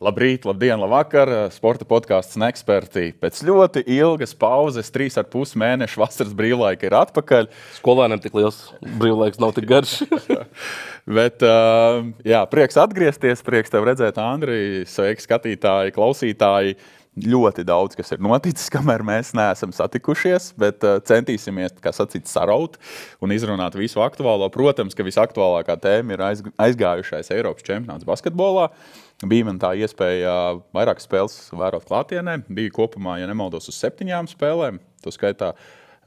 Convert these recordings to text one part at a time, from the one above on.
Labrīt, labdien, labvakar, sporta podkāsts Neksperti. Pēc ļoti ilgas pauzes, 3,5 mēnešu vasaras brīvlaika ir atpakaļ. Skolēniem tik liels brīvlaiks nav tik garš. Bet, jā, prieks atgriezties, prieks tev redzēt, Andri. Sveiki, skatītāji, klausītāji. Ļoti daudz, kas ir noticis, kamēr mēs neesam satikušies, bet centīsimies, kā sacīt, saraut un izrunāt visu aktuālo. Protams, ka visaktuālākā tēma ir aizgājušais Eiropas čempionāts basketbolā. Bija man tā iespēja vairākas spēles vērot klātienē. Bija kopumā, ja nemaldos, uz 7 spēlēm. To skaitā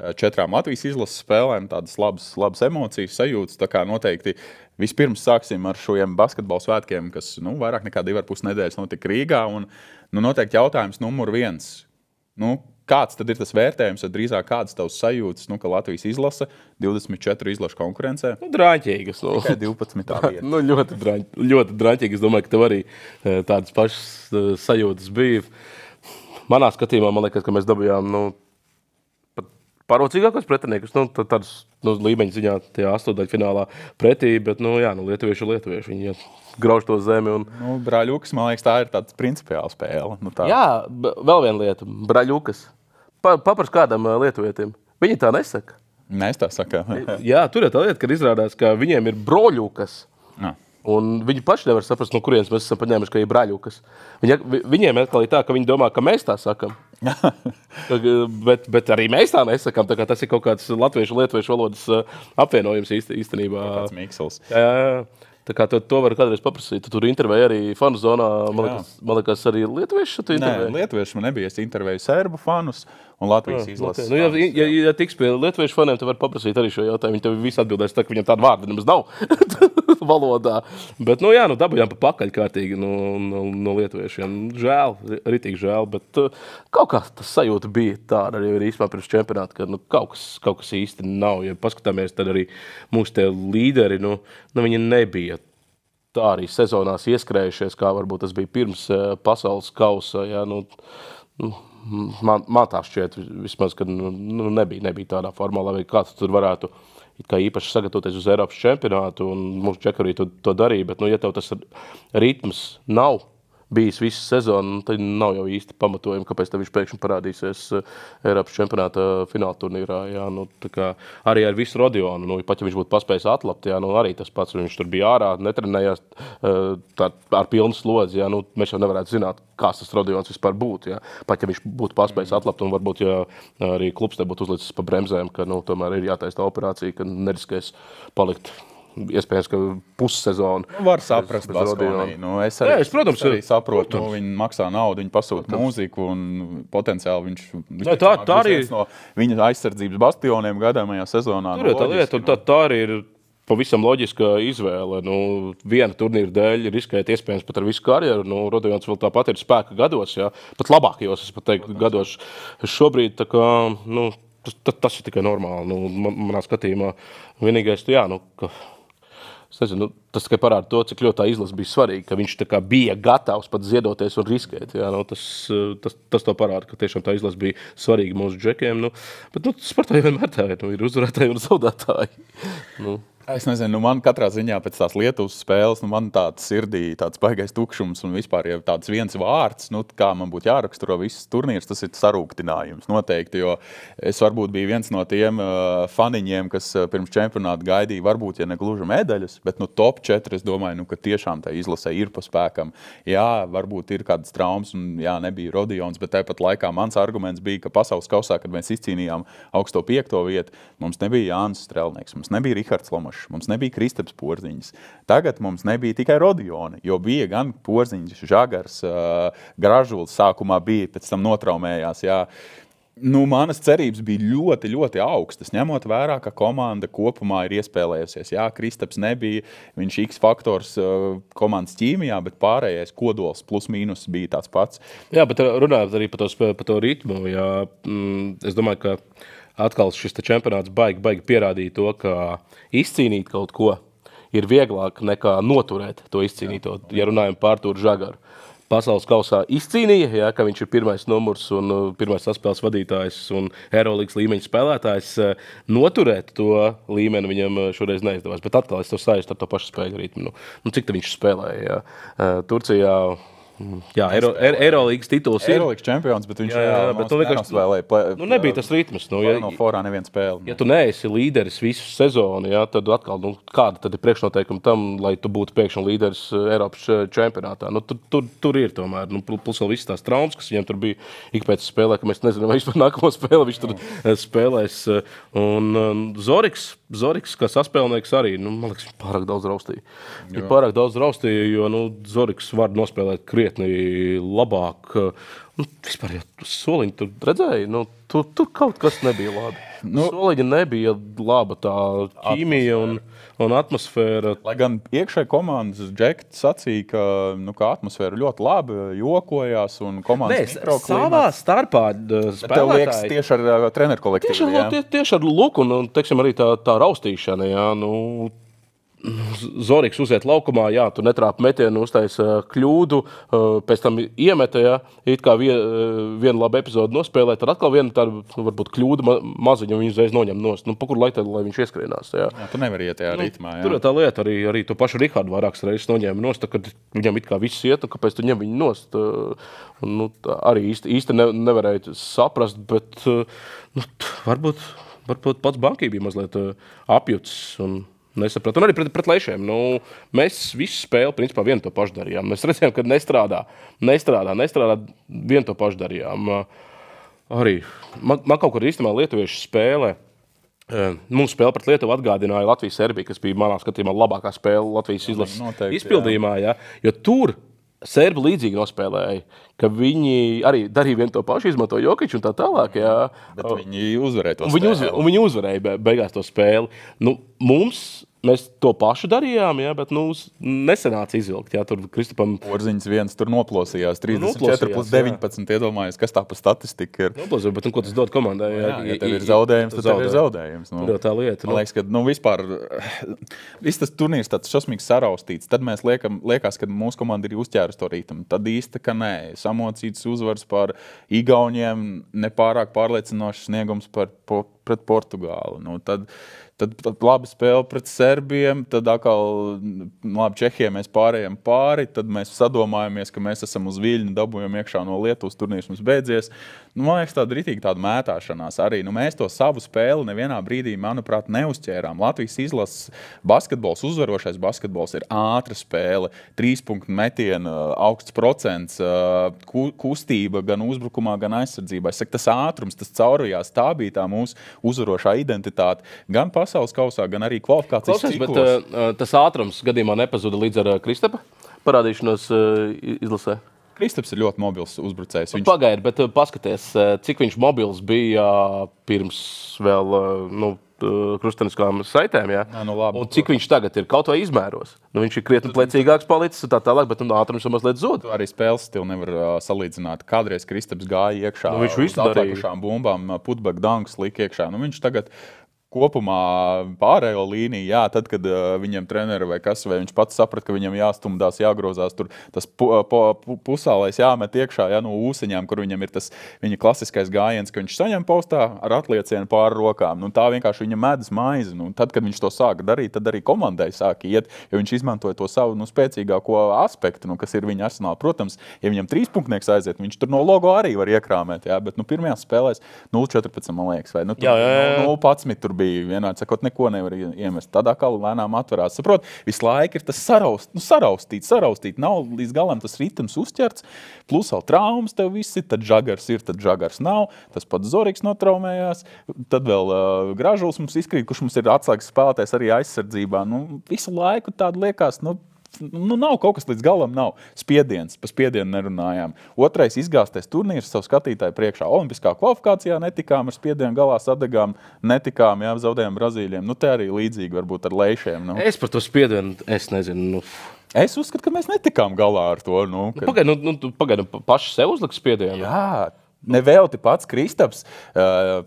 4 Latvijas izlases spēlēm. Tādas labas emocijas, sajūtas. Tā kā noteikti vispirms sāksim ar šiem basketbola svētkiem, kas vairāk nekā 2,5 nedēļas notika Rīgā. Un, noteikti jautājums numur 1. Kāds tad ir tas vērtējums, vai drīzāk kādas tavas sajūtas, ka Latvijas izlase 24 izlašu konkurencē? Drāņķīgas. Tikai 12. vieta. Ļoti drāņķīgi. Es domāju, ka tev arī tādas pašas sajūtas bija. Manā skatījumā, man liekas, ka mēs dabījām pārrocīgākos pretiniekus, tādus līmeņa ziņā tajā 8. finālā pretī, bet, lietuvieši. Viņi grauž to zemi. Un... Brāļukas, man liekas, tā ir tāds principiāla spēle. Jā, vēl viena lieta. Brāļukas. Papars kādam lietuvietim. Viņi tā nesaka. Mēs tā sakām. Jā, tur ir tā lieta, kad izrādās, ka viņiem ir broļukas. Un viņi paši nevar saprast, no kurienes mēs esam paņēmuši, ka ir brāļukas. Viņiem atkal ir tā, ka viņi domā, ka mēs tā sakam. bet arī mēs tā nesakām. Tā kā tas ir kaut kāds latviešu valodas apvienojums īstenībā. Kāds miksels. Jā. Tā kā to var kādreiz paprasīt. Tu tur intervēji arī fanu zonā. Man liekas, arī lietuvieši tu intervēji? Nē, lietuvieši man nebija. Es intervēju serbu fanus un Latvijas izlases fanus. Ja tiks pie lietuviešu faniem, tu var paprasīt arī šo jautājumu. Viņi tev visi atbildēs tā, ka viņam tāda vārda nemaz nav valodā. Bet, dabūjām pa pakaļ kārtīgi no lietuviešiem. Žēl, ritīgi žēl, bet kaut kā tas sajūta bija tāda arī īstenībā pirms čempionāta, ka kaut kas īsti nav. Ja paskatāmies, tad arī mūsu tie līderi, viņi nebija tā arī sezonās ieskrējušies, kā varbūt tas bija pirms pasaules kausa. Ja, man tā šķiet vismaz, ka nebija tādā formā, lai kāds tur varētu kā īpaši sagatavoties uz Eiropas čempionātu, un mūsu džeki arī to darīja, bet, ja tev tas ritms nav bijis visu sezonu, tad nav jau īsti pamatojumi, kāpēc tev viņš pēkšņi parādīsies Eiropas čempionāta fināla turnīrā. Jā, tā kā arī ar visu Rodionu, pat ja viņš būtu paspējis atlapt, jā, arī tas pats, viņš tur bija ārā, netrenējās ar pilnu slodzi, jā, mēs jau nevarētu zināt, kāds tas Rodions vispār būtu. Jā. Pat ja viņš būtu paspējis atlapt, un varbūt, ja arī klubs nebūtu uzlicis pa bremzēm, ka tomēr ir jātaisa tā operācija, ka neriskēs palikt. Iespējams, ka pussezonu. Var saprast Baskonī. Es arī saprotu, viņi maksā naudu, viņi pasūta mūziku un potenciāli viņš tā arī no viņa aizsardzības bastioniem gadāmajā sezonā. Tur ir tā lieta, un tā arī ir pavisam loģiska izvēle. Viena turnīra dēļ riskēt iespējams pat ar visu karjeru. Rodions vēl tāpat ir spēka gados, jā. Pat labākajos, es pat teiktu, gados šobrīd. Tā kā, tas ir tikai normāli. Manā skatījumā vienīgais, es nezinu, tas tikai parāda to, cik ļoti tā izlase bija svarīga, ka viņš tā kā bija gatavs pat ziedoties un riskēt. Jā, tas to parāda, ka tiešām tā izlase bija svarīga mūsu džekiem. Bet sportā jau vienmēr tā ir uzvarētāji un zaudētāji. Es nezinu, man katrā ziņā pēc tās Lietuvas spēles, man tāds sirdī tāds baigais tukšums un vispār jau tāds viens vārds, kā man būtu jāraksturo viss turnīrs, tas ir sarūktinājums noteikti, jo es varbūt biju viens no tiem faniņiem, kas pirms čempionāta gaidīja, varbūt, ja ne gluži medaļas, bet top 4, es domāju, ka tiešām tā izlasē ir pa spēkam. Jā, varbūt ir kādas traumas un jā, nebija Rodions, bet tāpat laikā mans arguments bija, ka pasaules kausā, kad mēs izcīnījām augsto 5. vietu, mums nebija Jānis Strelnieks, mums nebija Rihards Lomašs, mums nebija Kristaps Porziņš. Tagad mums nebija tikai Rodioni, jo bija gan Porziņš, Žagars, Gražuls sākumā bija, pēc tam notraumējās. Jā. Manas cerības bija ļoti, ļoti augstas, ņemot vērā, ka komanda kopumā ir iespēlējusies. Jā, Kristaps nebija, viņš X faktors komandas ķīmijā, bet pārējais kodols plus mīnus bija tāds pats. Jā, bet runājot arī par to ritmu, jā, es domāju, ka atkal šis čempionāts baigi pierādīja to, ka izcīnīt kaut ko ir vieglāk nekā noturēt to izcīnīto, ja runājam par Artūru Žagaru. Pasaules kausā izcīnīja, jā, ka viņš ir pirmais numurs un pirmais saspēles vadītājs un Eirolīgas līmeņa spēlētājs. Noturēt to līmeni viņam šoreiz neizdevās, bet atkal es to saist ar to pašu spēļu ritmu. Cik tad viņš spēlēja? Jā. Turcijā Jā, Eirolīgas tituls ir. Eirolīgas čempions, bet viņš nenosvēlēja. Nebija tas ritms. No forā neviena spēle. Ja tu neesi līderis visu sezonu, tad atkal, kāda tad ir priekšnoteikuma tam, lai tu būtu pēkšņi līderis Eiropas čempionātā? Tur ir tomēr. Plus vēl visas tās traumas, kas viņam tur bija ik pēc spēlē, ka mēs nezinām, vai vispār nākamo spēli viņš tur spēlēs. Un Zoriks, kā saspēlnieks arī, man liekas, viņš pārāk daudz raustīja. Viņš pārāk daudz raustīja, jo Zoriks var nospēlēt krietni labāk. Vispār, ja soliņi tur redzēja, tur kaut kas nebija labi. Soliņi nebija laba tā ķīmija un atmosfēra. Lai gan iekšēji komandas Džeki sacīja, ka atmosfēra ļoti labi, jokojās un komandas mikroklimats. Savā starpā spēlētāji. Tev liekas tieši ar treneru kolektīvu. Tieši ar luku un, teiksim, arī tā raustīšana, jā, Zoriks uziet laukumā, tu netrāpi metienu, uztaisa kļūdu, pēc tam iemeta, it kā vienu labu epizodu nospēlē, tad atkal viena tāda, varbūt kļūda maziņa, un viņu uzreiz noņem nost. Pa kur lai viņš ieskrienās. Jā, tu nevari iet tajā ritmā. Tur tā lieta, arī to pašu Rihardu vairākas reizes noņēma nost, kad viņam it kā viss iet, un kāpēc tu ņem viņu nost. Arī īsti nevarēja saprast, bet varbūt pats bankī bija mazliet apjuts un nesapratu. Un arī pret Leišiem. Mēs visu spēli, principā, vienu to pašu darījām. Mēs redzējām, ka nestrādā. Vienu to pašu darījām. Arī man kaut kur īstenībā lietuviešu spēlē. Mums spēle pret Lietuvu atgādināja Latvijas-Serbiju, kas bija manā skatījumā labākā spēle Latvijas izlases izpildījumā. Jo tur Serbi līdzīgi nospēlēja, ka viņi arī darīja vienu to pašu, izmantoja Jokiču un tā tālāk. Bet viņi uzvarēja to spēli. Viņi uzvarēja beigās to spēli. Mēs to pašu darījām, bet nesanāca izvilkt. Tur Kristupam Orziņš viens tur noplosījās, 34+19, iedomājies, kas tā pa statistika ir. Noplosījās, bet ko tas dod komandai? Ja tev ir zaudējums, tad tev ir zaudējums. Tur jau tā lieta. Man liekas, ka vispār viss tas turnīrs tāds šausmīgs saraustīts. Tad mēs liekas, ka mūsu komanda ir uzķērusi to rītumu. Tad īsti, ka nē. Samocīts uzvars par Igauniem, nepārāk pārliecinošs sniegums pret Portugālu. Tad labi spēle pret Serbiem, tad atkal labi Čehiem mēs pārējām pāri, tad mēs sadomājamies, ka mēs esam uz viļņu, dabūjam iekšā no Lietuvas, turnīrs mums beidzies. Man liekas, tāda mētāšanās arī. Mēs to savu spēli nevienā brīdī, manuprāt, neuzķērām. Latvijas izlases basketbols, uzvarošais basketbols ir ātra spēle, 3-punktu metiena, augsts procents, kustība gan uzbrukumā, gan aizsardzībā. Es saku, tas ātrums, tas caurvījās, tā bija tā mūsu uzvarošā identitāte. Gan pasaules kausā, gan arī kvalifikācijas ciklos. Bet tas ātrums gadījumā nepazuda līdz ar Kristapa parādīšanos izlasē? Kristaps ir ļoti mobils uzbrucējs. Pagaidi, bet paskaties, cik viņš mobils bija pirms vēl krusteniskām saitēm, un cik viņš tagad ir kaut vai izmēros. Viņš ir krietni plecīgāks palicis un tā tālāk, bet ātrums mazliet zūd. Arī spēles stilu nevar salīdzināt. Kādreiz Kristaps gāja iekšā viņš visu darīja. Bumbām, putback dunks lika iekšā. Viņš tagad kopumā pārējo līniju, tad, kad viņam treneri vai kas, vai viņš pats saprata, ka viņam jāstumdās, jāgrozās, tur tas pusālais jāmet iekšā, no ūseņām, kur viņam ir tas viņa klasiskais gājiens, ka viņš saņem postā ar atliecienu pāri rokām. Tā vienkārši viņa medus maizi. Tad, kad viņš to sāka darīt, tad arī komandai sāka iet, jo viņš izmantoja to savu spēcīgāko aspektu, kas ir viņa arsenāla. Protams, ja viņam 3-punktnieks aiziet, viņš tur no logo arī var iekrāmēt, bet pirmajās spēlēs 0-14, man liekas, vai 0-11 tur bija. Vienādi sakot, neko nevar iemest. Tādā kā lēnām atverās. Saprot, visu laiku ir tas saraustīt. Nav līdz galam tas ritms uzķerts, plus vēl traumas tev visi, tad žagars ir, tad žagars nav. Tas pats Zoriks notraumējās, tad vēl Gražuls mums izkrīt, kurš mums ir atslēgas spēlētājs arī aizsardzībā. Visu laiku tādu liekas, nav kaut kas līdz galam, nav spiediens, pa spiedienu nerunājām. Otrais izgāstais turnīrs savu skatītāju priekšā. Olimpiskā kvalifikācijā netikām, ar spiedienu galā sadegām, netikām, zaudējām Brazīļiem. Te arī līdzīgi varbūt ar Leišiem. Es par to spiedienu, es nezinu. Es uzskatu, ka mēs netikām galā ar to. Pagaidi, paši sev uzliks spiedienu. Jā. Nevelti pats Kristaps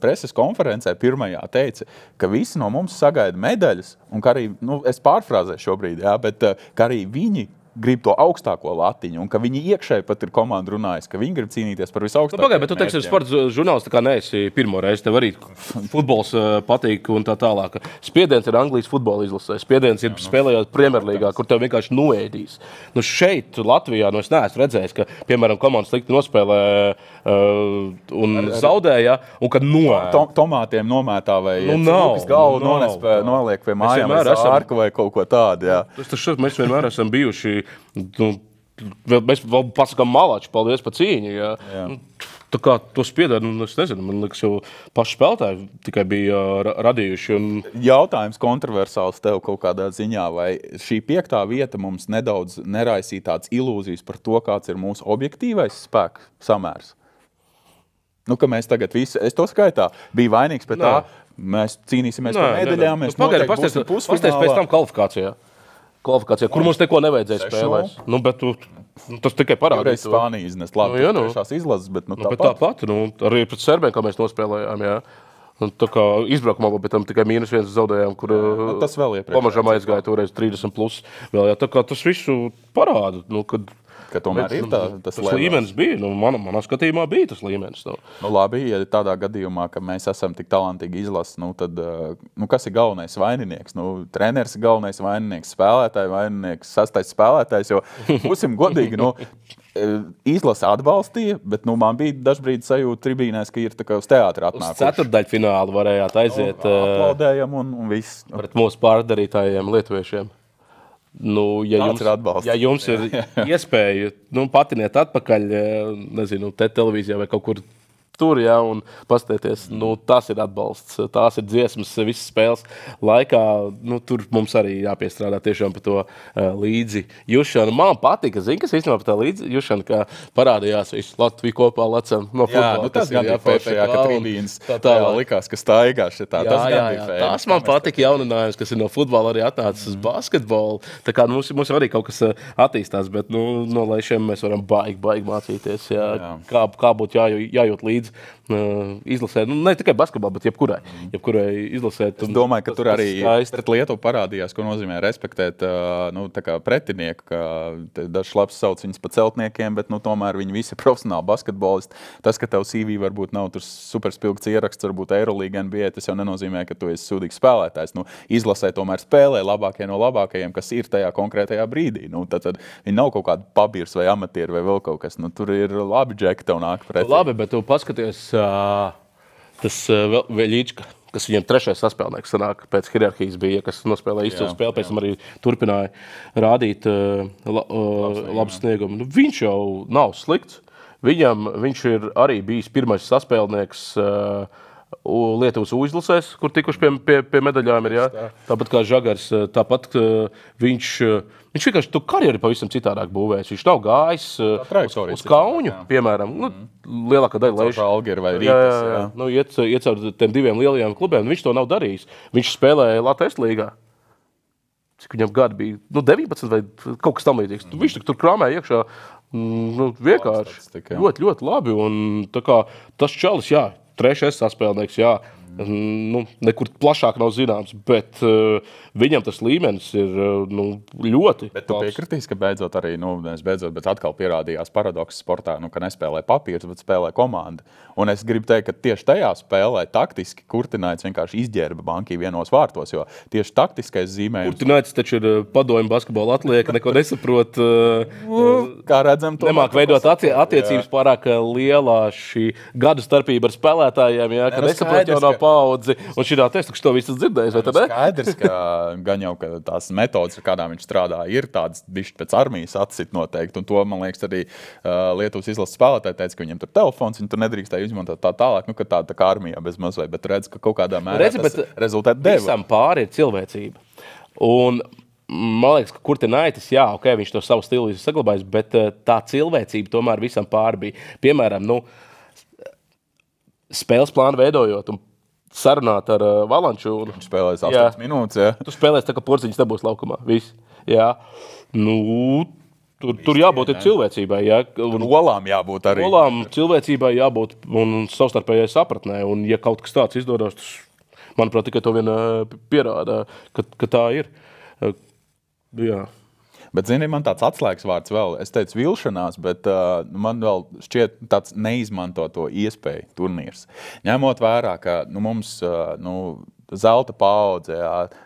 preses konferencē pirmajā teica, ka visi no mums sagaida medaļas, un ka arī, es pārfrāzēju šobrīd, bet ka arī viņi grib to augstāko latiņu, un ka viņi iekšēji pat ir komanda runājis, ka viņi grib cīnīties par visaugstāko. Pagaid, bet tu teiksi, sporta žurnālists tā kā neesi pirmo reizi, tev arī futbols patīk un tā tālāk. Spiediens ir Anglijas futbola izlasē, spiediens ir spēlējot Premjerlīgā, kur tev vienkārši noēdīs. Nu šeit Latvijā, es neesmu redzējis, ka, piemēram, komandas slikti nospēlē un zaudēja, un kad noēd. Tomātiem nomētā vai galvu noliek pie mājām vai ārku vai kaut ko tādu, jā. Mēs vienmēr esam bijuši, mēs vēl pasakām malāči, paldies par cīņu, jā. Tā kā to spiedē, es nezinu, man liekas, jau paši spēlētāji tikai bija radījuši. Jautājums kontroversāls tev kaut kādā ziņā, vai šī 5. vieta mums nedaudz neraisīja tādas ilūzijas par to, kāds ir mūsu objektīvais spēks samērs? Ka mēs tagad visi, es to skaitā, bija vainīgs pēc tā, mēs cīnīsimies par medaļām, mēs noteikti būsim pusfinālā. Pastāst pēc tam kvalifikācijā, kur mums neko nevajadzēja spēlēt. Bet tas tikai parādīja. Spānija iznest labi, trešās izlases, bet tāpat. Arī pret Serbiem, kā mēs nospēlējām, jā. Tā kā izbraukumā, bet tam tikai -1 zaudējām, kur tas vēl iepriekš. Pamažām aizgāja toreiz 30+. Vēl, jā. Tā kā tas visu parāda, ka tomēr ir tas līmenis bija. Manā skatījumā bija tas līmenis. Labi, ja tādā gadījumā, ka mēs esam tik talantīgi izlases, tad kas ir galvenais vaininieks? Treneris ir galvenais vaininieks, spēlētāji vaininieks, 6. spēlētājs, jo būsim godīgi, izlase atbalstīja, bet man bija dažbrīd sajūta tribīnēs, ka ir tā kā uz teātri atnākuši. Uz ceturtdaļfinālu varējāt aiziet aplaudējam un viss. Pret mūsu pārdarītājiem lietuviešiem. Ja jums ir iespēja patiniet atpakaļ, nezinu, televīzijā vai kaut kur tur, jā, un paskatieties, tas ir atbalsts, tās ir dziesmas visas spēles laikā, tur mums arī jāpiestrādā tiešām par to līdzi jušanu. Man patika, kas īstenībā par tā līdzi jušanu, ka parādījās visu Latviju kopā lecam no futbola. Tas gan bija foršajā, ka tribīnas tā likās, ka staigā šitā. Tas man patika jauninājums, kas ir no futbola arī atnācis uz basketbolu. Tā kā mums arī kaut kas attīstās, bet lai šiem mēs varam baigi mācīties, kā būtu jājūt līdzi izlasē, ne tikai basketbolā, bet jebkurai izlasē. Es domāju, ka tur arī pret Lietuvu parādījās, ko nozīmē respektēt pretinieku, ka dažs labs sauc viņus pa celtniekiem, bet tomēr viņi visi ir profesionāli basketbolisti. Tas, ka tev CV varbūt nav tur superspilgts ieraksts, varbūt Eurolīga NBA, tas jau nenozīmē, ka tu esi sūdīgs spēlētājs. Izlasē tomēr spēlē labākie no labākajiem, kas ir tajā konkrētajā brīdī. Tad viņi nav kaut kādi pabirs vai amatieri vai vēl kaut kas. Tur ir labi džeki tev nāk pretī. Labi, bet tu paskaties, tas Veļīčka, kas viņam 3. saspēlnieks sanāk pēc hierarhijas bija, kas nospēlēja izcilu spēli, pēc tam arī turpināja rādīt labu sniegumu. Viņš jau nav slikts. Viņš ir arī bijis pirmais saspēlnieks Lietuvas izlasēs, kur tikuši pie medaļām ir, jā. Tāpat kā Žagars, tāpat viņš vienkārši tu karjeru pavisam citādāk būvējis. Viņš nav gājis uz Kauņu, piemēram. Lielākā daļa laiž. Algeri vai Rīgas, iet caur tiem 2 lielajiem klubiem. Viņš to nav darījis. Viņš spēlēja Latvijas līgā. Cik viņam gadi bija? 19 vai kaut kas tam līdzīgs. Viņš tur krāmēja iekšā vienkārši. Ļoti, ļoti labi. Un tā kā tas čalis, 3. saspēlnieks, nekur plašāk nav zināms, bet viņam tas līmenis ir ļoti. Bet tu piekritīsi, ka beidzot arī, bet atkal pierādījās paradoks sportā, ka nespēlē papīrs, bet spēlē komanda. Un es gribu teikt, ka tieši tajā spēlē taktiski Kurtināits vienkārši izģērba Bankī vienos vārtos, jo tieši taktiskais zīmējums. Kurtināits taču ir padomju basketbola atlieka, neko nesaprot. Kā redzam, nemāk veidot attiecības pārāk lielā šī gadu starpība ar spēlētājiem, ka nesaprot jau nav paudzi. Un šitā testu, ka to visu dzirdējis, vai tad ne? Skaidrs, ka gan jau, ka tās metodas, ar kādām viņš strādā, ir tādas bišķi pēc armijas atsit noteikti. Un to, man liekas, arī Lietuvas izlases spēlētāji teica, ka viņam tur telefons, viņi tur nedrīkstēja izmantot tā tālāk, ka tā kā armijā bez mazvai, bet redz, ka kaut kādā mērā tas rezultāti deva. Visam pāri ir cilvēcība. Un man liekas, ka Kurtinaitis, viņš to savu stilu ir saglabājis, bet tā cilvēcība tomēr visam pāri bija. Piemēram, spēles plānu veidojot un sarunāt ar Valančūnu. Viņš spēlēs 8 minūtes, jā. Tu spēlēs tā, ka porciņas nebūs laukumā. Viss. Jā. Tur jābūt cilvēcībai. Jā. Un olām jābūt arī. Olām cilvēcībai jābūt un savstarpējai sapratnē. Un ja kaut kas tāds izdodas, tas, manuprāt, tikai to vien pierāda, ka tā ir. Jā. Bet, zini, man tāds atslēgas vārds vēl, es teicu vilšanās, bet man vēl šķiet tāds neizmanto to iespēju turnīrs. Ņemot vērā, ka mums zelta paudze,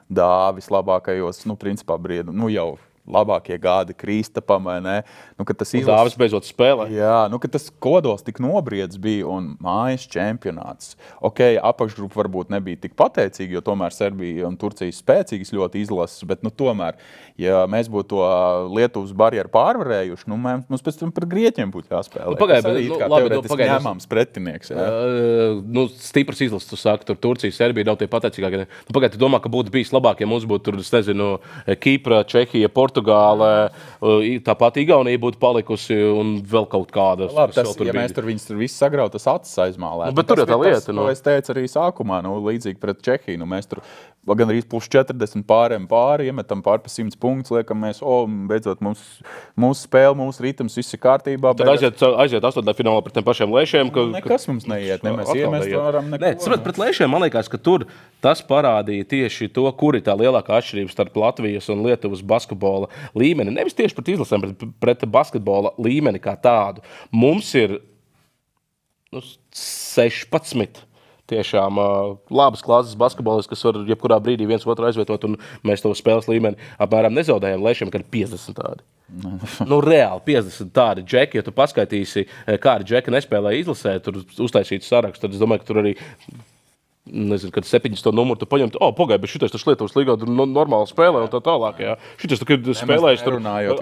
Dāvis labākajos, principā briedu, jau labākie gadi Kristapam, vai ne? Ka tas Dāvis beidzot spēlē. Jā, ka tas kodols tik nobriedz bija un mājas čempionāts. Apakšgrupa varbūt nebija tik pateicīga, jo tomēr Serbija un Turcija spēcīgas ļoti izlases, bet tomēr, ja mēs būtu to Lietuvas barjeru pārvarējuši, mums pēc tam pret Grieķiem būtu jāspēlē. Tas arī ņēmāms pretinieks. Stipras izlases, tu saki, tur Turcija, Serbija nav tie pateicīgākie. Tu domā, ka būtu bijis labāk, ja mums būtu tur, es nezinu, Kipra, Čehija, Portugāle, tāpat Igaunija būtu palikusi un vēl kaut kāda. Labi, ja mēs tur viņus visu sagrautu, tas acis aizmālētu. Bet tur ir tā lieta. Ko es teicu arī sākumā, līdzīgi pret Čehiju. Mēs tur gan arī plus 40 pāriem pāri, iemetam pāri pa 100 punktus, liekam mēs, beidzot mūsu spēle, mūsu ritms, viss ir kārtībā. Tad aiziet 8. finālā pret tiem pašiem Lēšiem. Nekas mums neiet, mēs iemest varam neko. Nē, saprot, pret Lēšiem man liekas, ka tur tas parādīja tieši to, kur ir tā lielākā atšķirība starp Latvijas un Lietuvas basketbola līmeni. Nevis tieši pret izlasēm, bet pret basketbola līmeni kā tādu. Mums ir 16 tiešām labas klases basketbolis, kas var jebkurā brīdī viens otru aizvietot, un mēs to spēles līmeni apmēram nezaudējam Lēšiem, kad ir 50 tādi. Reāli 50 tādi džeki, ja tu paskaitīsi, kādi džeki nespēlēja izlasē, tur uztaisītu sarakstu, tad es domāju, ka tur arī nezinu, kad 70. numuru tu paņemt, pagaidi, bet šitais taču Lietuvas līgā normāli spēlē un tā tālāk, jā. Šitais tu, kad spēlējuši tur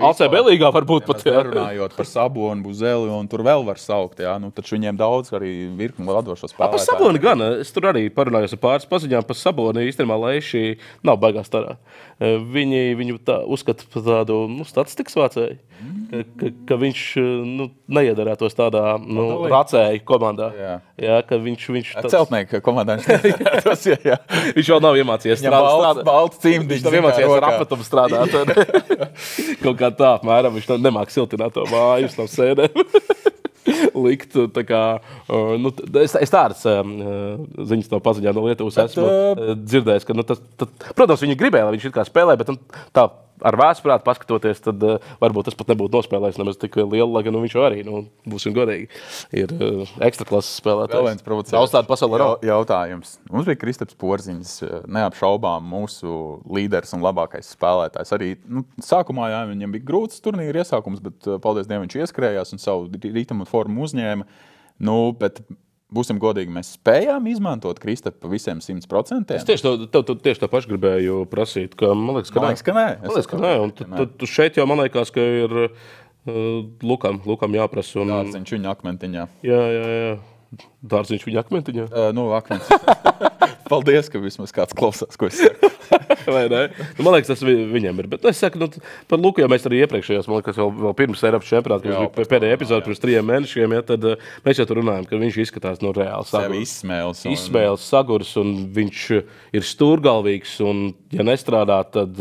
ACB līgā varbūt pat, jā. Runājot par Saboni, Buzeli un tur vēl var saukt, jā. Taču viņiem daudz arī virkni vadošo spēlētāju. Par Saboni gan, es tur arī parunājos ar pāris paziņām, par Saboni īstenībā Leiši nav baigās tarā. Viņu uzskata par tādu statistikas vācēju, ka viņš neiedarētos tādā racēju komandā. Jā, ka viņš Celtnieka komandā viņš vēl nav iemācījies strādāt. Balts cimdiņš. Viņš nav iemācījies ar apmetumu strādāt. Kaut kā tā, apmēram, viņš nemāk siltināt to māju, nav sēdēm. Likt, tā kā, es tādas ziņas no paziņām no Lietuvas esmu dzirdējis, ka, protams, viņi gribēja, lai viņš it kā spēlē, bet tā ar vēsprātu paskatoties, tad varbūt tas pat nebūtu nospēlējis nemaz tik lielu, lai gan viņš arī, būsim godīgi, ir ekstraklases spēlētājs. Vēl viens provocējums. Daudz tādu pasaulē nav. Jautājums. Mums bija Kristaps Porziņš, neapšaubām mūsu līderis un labākais spēlētājs. Arī sākumā viņam bija grūts turnīra iesākums, bet paldies Dievam viņš ieskrējās un savu ritmu un formu uzņēma. Bet būsim godīgi, mēs spējām izmantot Kristapu pa visiem 100%. Es tieši to pašu gribēju prasīt, ka man liekas, ka nē. Man liekas, ka nē. Un tad šeit jau man liekas, ka ir Lukam jāprasa. Dārziņš viņa akmentiņā. Jā. Dārziņš viņa akmentiņā? Akmentiņā. Paldies, ka vismaz kāds klausās, ko es saku. Vai ne? Man liekas, tas viņam ir. Bet es saku, par Luku jau mēs arī iepriekšējos, man liekas, vēl pirms Eiropas čempionāta, kad mums bija pēdējā epizode pirms 3 mēnešiem, tad mēs jau tur runājam, ka viņš izskatās reāli sagurs. Izsmēles, sagurs, un viņš ir stūrgalvīgs, un ja nestrādā, tad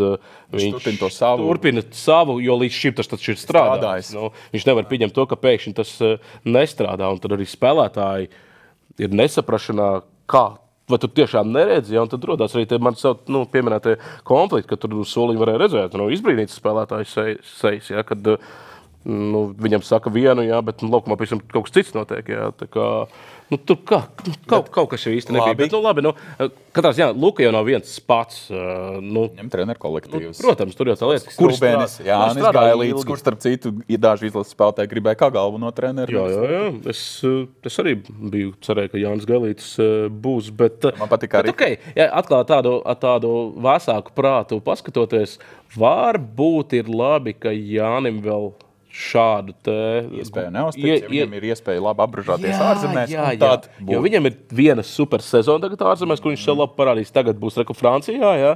viņš turpina savu, jo līdz šim tas ir strādājis. Viņš nevar pieņemt to, ka pēkšņi tas nestrādā, un tad arī spēlētāji ir nesaprašanā, kā. Vai tu tiešām neredzi, un tad rodās arī tie mani pieminētie konflikti, ka tur soliņi varēja redzēt, izbrīnīts spēlētājs sejas, ja, kad viņam saka vienu, jā, bet laukumā pēc tam kaut kas cits notiek, jā, tā kā, tur kaut kas jau īsti nebija, bet labi, katrā ziņā Luka jau nav viens pats, Viņam treneru kolektīvs. Protams, tur jau tā lieta, Krūbenis, Jānis Gailīts, kurš starp citu, daži izlases spēlētāji gribēja kā galveno treneru. Jā, es arī biju cerēju, ka Jānis Gailīts būs, bet man patika arī. Ja atkal tādu vēsāku prātu paskatoties, varbūt ir labi, ka Jānim vēl šādu iespēju neuztic, viņam ir iespēja labi apbražāties ārzemēs. Jo viņam ir viena super sezona tagad ārzemēs, kur viņš sev labi parādīs. Tagad būs Francijā, jā,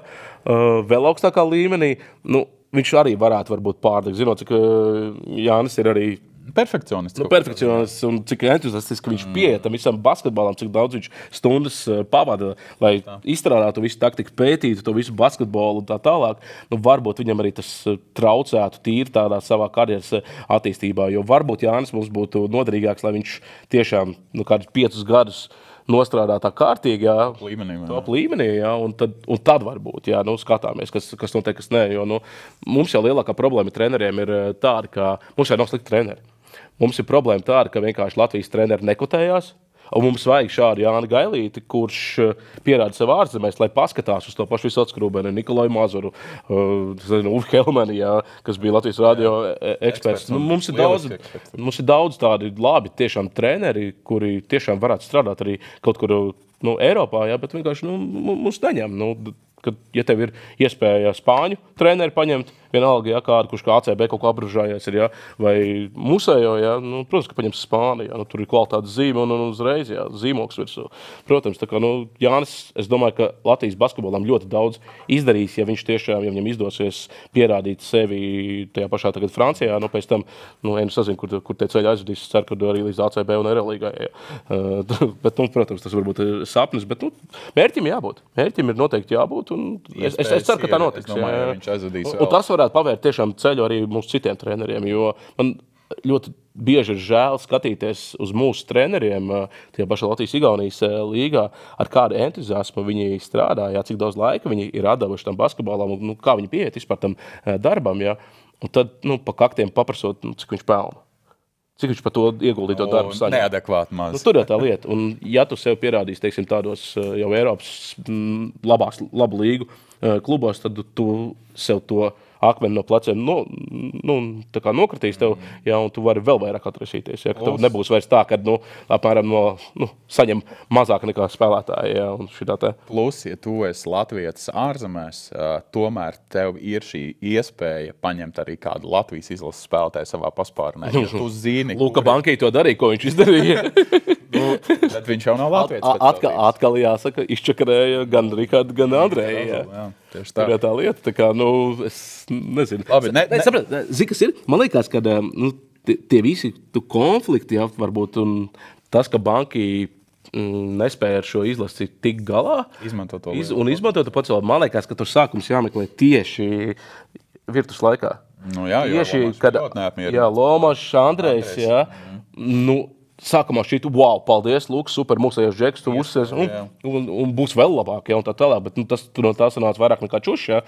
vēl augstākā līmenī. Viņš arī varētu varbūt pārdegt, zinot, cik Jānis ir arī perfekcionists. Perfekcionists un cik entuziastiski viņš pieeja tam visam basketbolam, cik daudz viņš stundas pavada, lai izstrādātu visu taktiku, pētītu to visu basketbolu un tā tālāk. Varbūt viņam arī tas traucētu tīri tādā savā karjeras attīstībā, jo varbūt Jānis mums būtu noderīgāks, lai viņš tiešām kādus 5 gadus nostrādātā kārtīgi, jā, top līmenī, jā, un tad varbūt, jā, nu, skatāmies, kas notiek, kas nē, jo, nu, mums jau lielākā problēma treneriem ir tāda, ka mums jau nav slikti treneri. Mums ir problēma tāda, ka vienkārši Latvijas treneri nekotējās, un mums vajag šādu Jāni Gailīti, kurš pierāda sev ārzemēs, lai paskatās uz to pašu Visots Krūbeni, Nikolaju Mazuru, Uvi Helmani, jā, kas bija Latvijas radio eksperts. Nu, mums ir daudz tādi labi tiešām treneri, kuri tiešām varētu strādāt arī kaut kur Eiropā, jā, bet vienkārši mums neņem. Kad, ja tev ir iespēja spāņu treneri paņemt, vienalga, ja kādu, kurš kā ACB kaut ko apbružājies ir, ja, vai musējo, ja, nu, protams, ka paņems Spāniju, ja, nu, tur ir kvalitātes zīme un uzreiz, ja, zīmoks virsū. Protams, tā kā, Jānis, es domāju, ka Latvijas basketbolam ļoti daudz izdarīs, ja viņš tiešām, ja viņam izdosies pierādīt sevi tajā pašā tagad Francijā, pēc tam, es nezinu, kur tie ceļi aizvedīs, es ceru, ka arī līdz ACB un Eurolīgai, ja. Bet, protams, tas varbūt ir sapnis, bet, mērķim jābūt. Mērķim ir noteikti jābūt, un es ceru, ka tā notiks. Es domāju, ja viņš aizvedīs un tas varētu pavērt tiešām ceļu arī mūsu citiem treneriem, jo man ļoti bieži ir žēl skatīties uz mūsu treneriem tajā pašā Latvijas-Igaunijas līgā, ar kādu entuziasmu viņi strādāja, cik daudz laika viņi ir atdevuši tam basketbolam, un kā viņi pieiet vispār tam darbam. Ja? Un tad pa kaktiem paprasot, cik viņš pelna. Cik viņš par to ieguldīto darbu saņem. Neadekvāti maz. Tur jau tā lieta. Un ja tu sev pierādīsi, teiksim, tādos jau Eiropas labu līgu klubos, tad tu sev to akmeni no pleciem tā kā nokritīs tev, ja, un tu vari vēl vairāk atrasīties. Ja, ka tev nebūs vairs tā, ka apmēram saņem mazāk nekā spēlētāji. Ja, un šitā te. Plus, ja tu esi latvietis ārzemēs, tomēr tev ir šī iespēja paņemt arī kādu Latvijas izlases spēlētāju savā paspārnē. Ja tu zini, Luka Bankī to darīja, ko viņš izdarīja. Bet viņš jau nav latvietis. Atkal jāsaka, izčakarēja gan Rikārdu, gan Andreju. Jā, tieši tā. Tā lieta, tā kā, es nezinu. Labi, Zini, kas ir? Man liekas, ka tie visi konflikti, jā, varbūt, un tas, ka Bankī nespēja ar šo izlasi tik galā, izmantot to pats vēl. Man liekas, ka tur sākums jāmeklē tieši virtus laikā. Tieši, Lomašs, Andrejs, jā. Sākumā šķiet, wow, paldies, Lūk, super, mūsējos džeks, tu uzsies, un būs vēl labāk, ja, un tā tālāk, bet tur no tā sanāca vairāk nekā čušs, ja,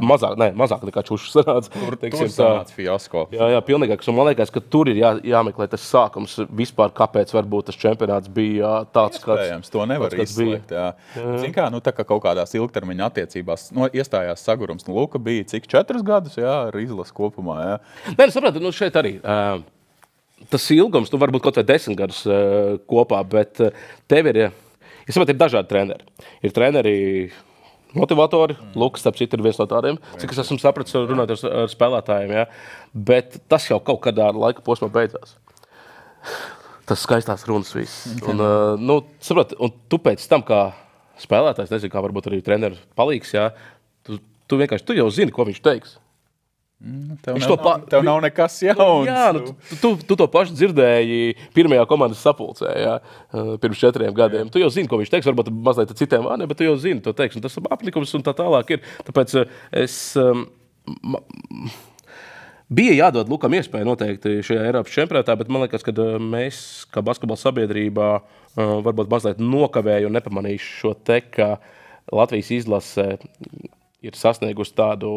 mazāk nekā čušs sanāca. Tur sanāca fiasko. Jā, pilnīgāks, un man liekas, ka tur ir jāmeklē tas sākums vispār, kāpēc varbūt tas čempionāts bija tāds, kāds to nevar izslēgt, jā. Zin kā, tā kā kaut kādās ilgtermiņa attiecībās, iestājās sagurums, Luka bija cik 4 gadus, jā, ar izlasu kopumā, jā. Nē, sapratu, šeit arī. Tas ilgums, varbūt kaut vai 10 gadus kopā, bet tev ir dažādi treneri. Ir treneri motivatori, Lukas, starp citu, ir viens no tādiem, cik es esmu sapratis runāt ar spēlētājiem, ja? Bet tas jau kaut kādā laika posmā beidzās. Tas skaistās runas viss. Un, saprati, un tu pēc tam, kā spēlētājs, nezinu, kā varbūt arī treneris palīgs, ja? Tu vienkārši, tu jau zini, ko viņš teiks. Tev nav nekas jauns. Jā, tu to pašu dzirdēji pirmajā komandas sapulcē, jā, pirms 4 gadiem. Tu jau zini, ko viņš teiks, varbūt mazliet citiem vārdiem, bet tu jau zini, to teiks. Un tas aplikums un tā tālāk ir. Tāpēc bija jādod Lukam iespēju noteikti šajā Eiropas čempionātā, bet man liekas, ka mēs, kā basketbola sabiedrībā, varbūt mazliet nokavēju un nepamanīšu šo te, ka Latvijas izlase ir sasniegusi tādu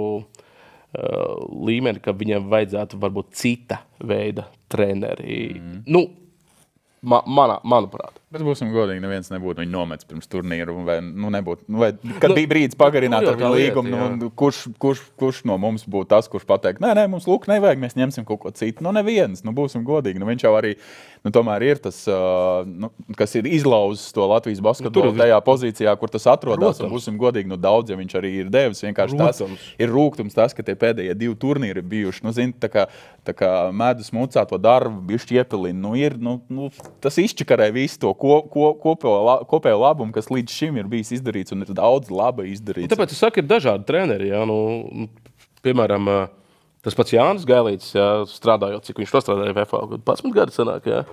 līmeni, ka viņam vajadzētu varbūt cita veida treneri. Manuprāt. Bet būsim godīgi, neviens nebūtu viņu nomets pirms turnīru, vai kad bija brīdis pagarināt ar viņu līgumu, kurš no mums būtu tas, kurš pateikt, nē, mums Luka nevajag, mēs ņemsim kaut ko citu. Neviens, būsim godīgi. Viņš jau arī, tomēr ir tas, kas ir izlauzis to Latvijas basketbolu tajā pozīcijā, kur tas atrodas, un būsim godīgi, daudz, ja viņš arī ir devis, vienkārši tas ir rūgtums tas, ka tie pēdējie 2 turnīri ir bijuši, tā kā medus mucā to darbu, bišķi iepilina, tas izčakarē visu to kopējo labumu, kas līdz šim ir bijis izdarīts, un ir daudz laba izdarīts. Tāpēc es saku, ir dažādi treneri. Ja? Piemēram, tas pats Jānis Gailītis, ja, strādājot, cik viņš to strādāja VFA, 11 gadi sanāk. Ja?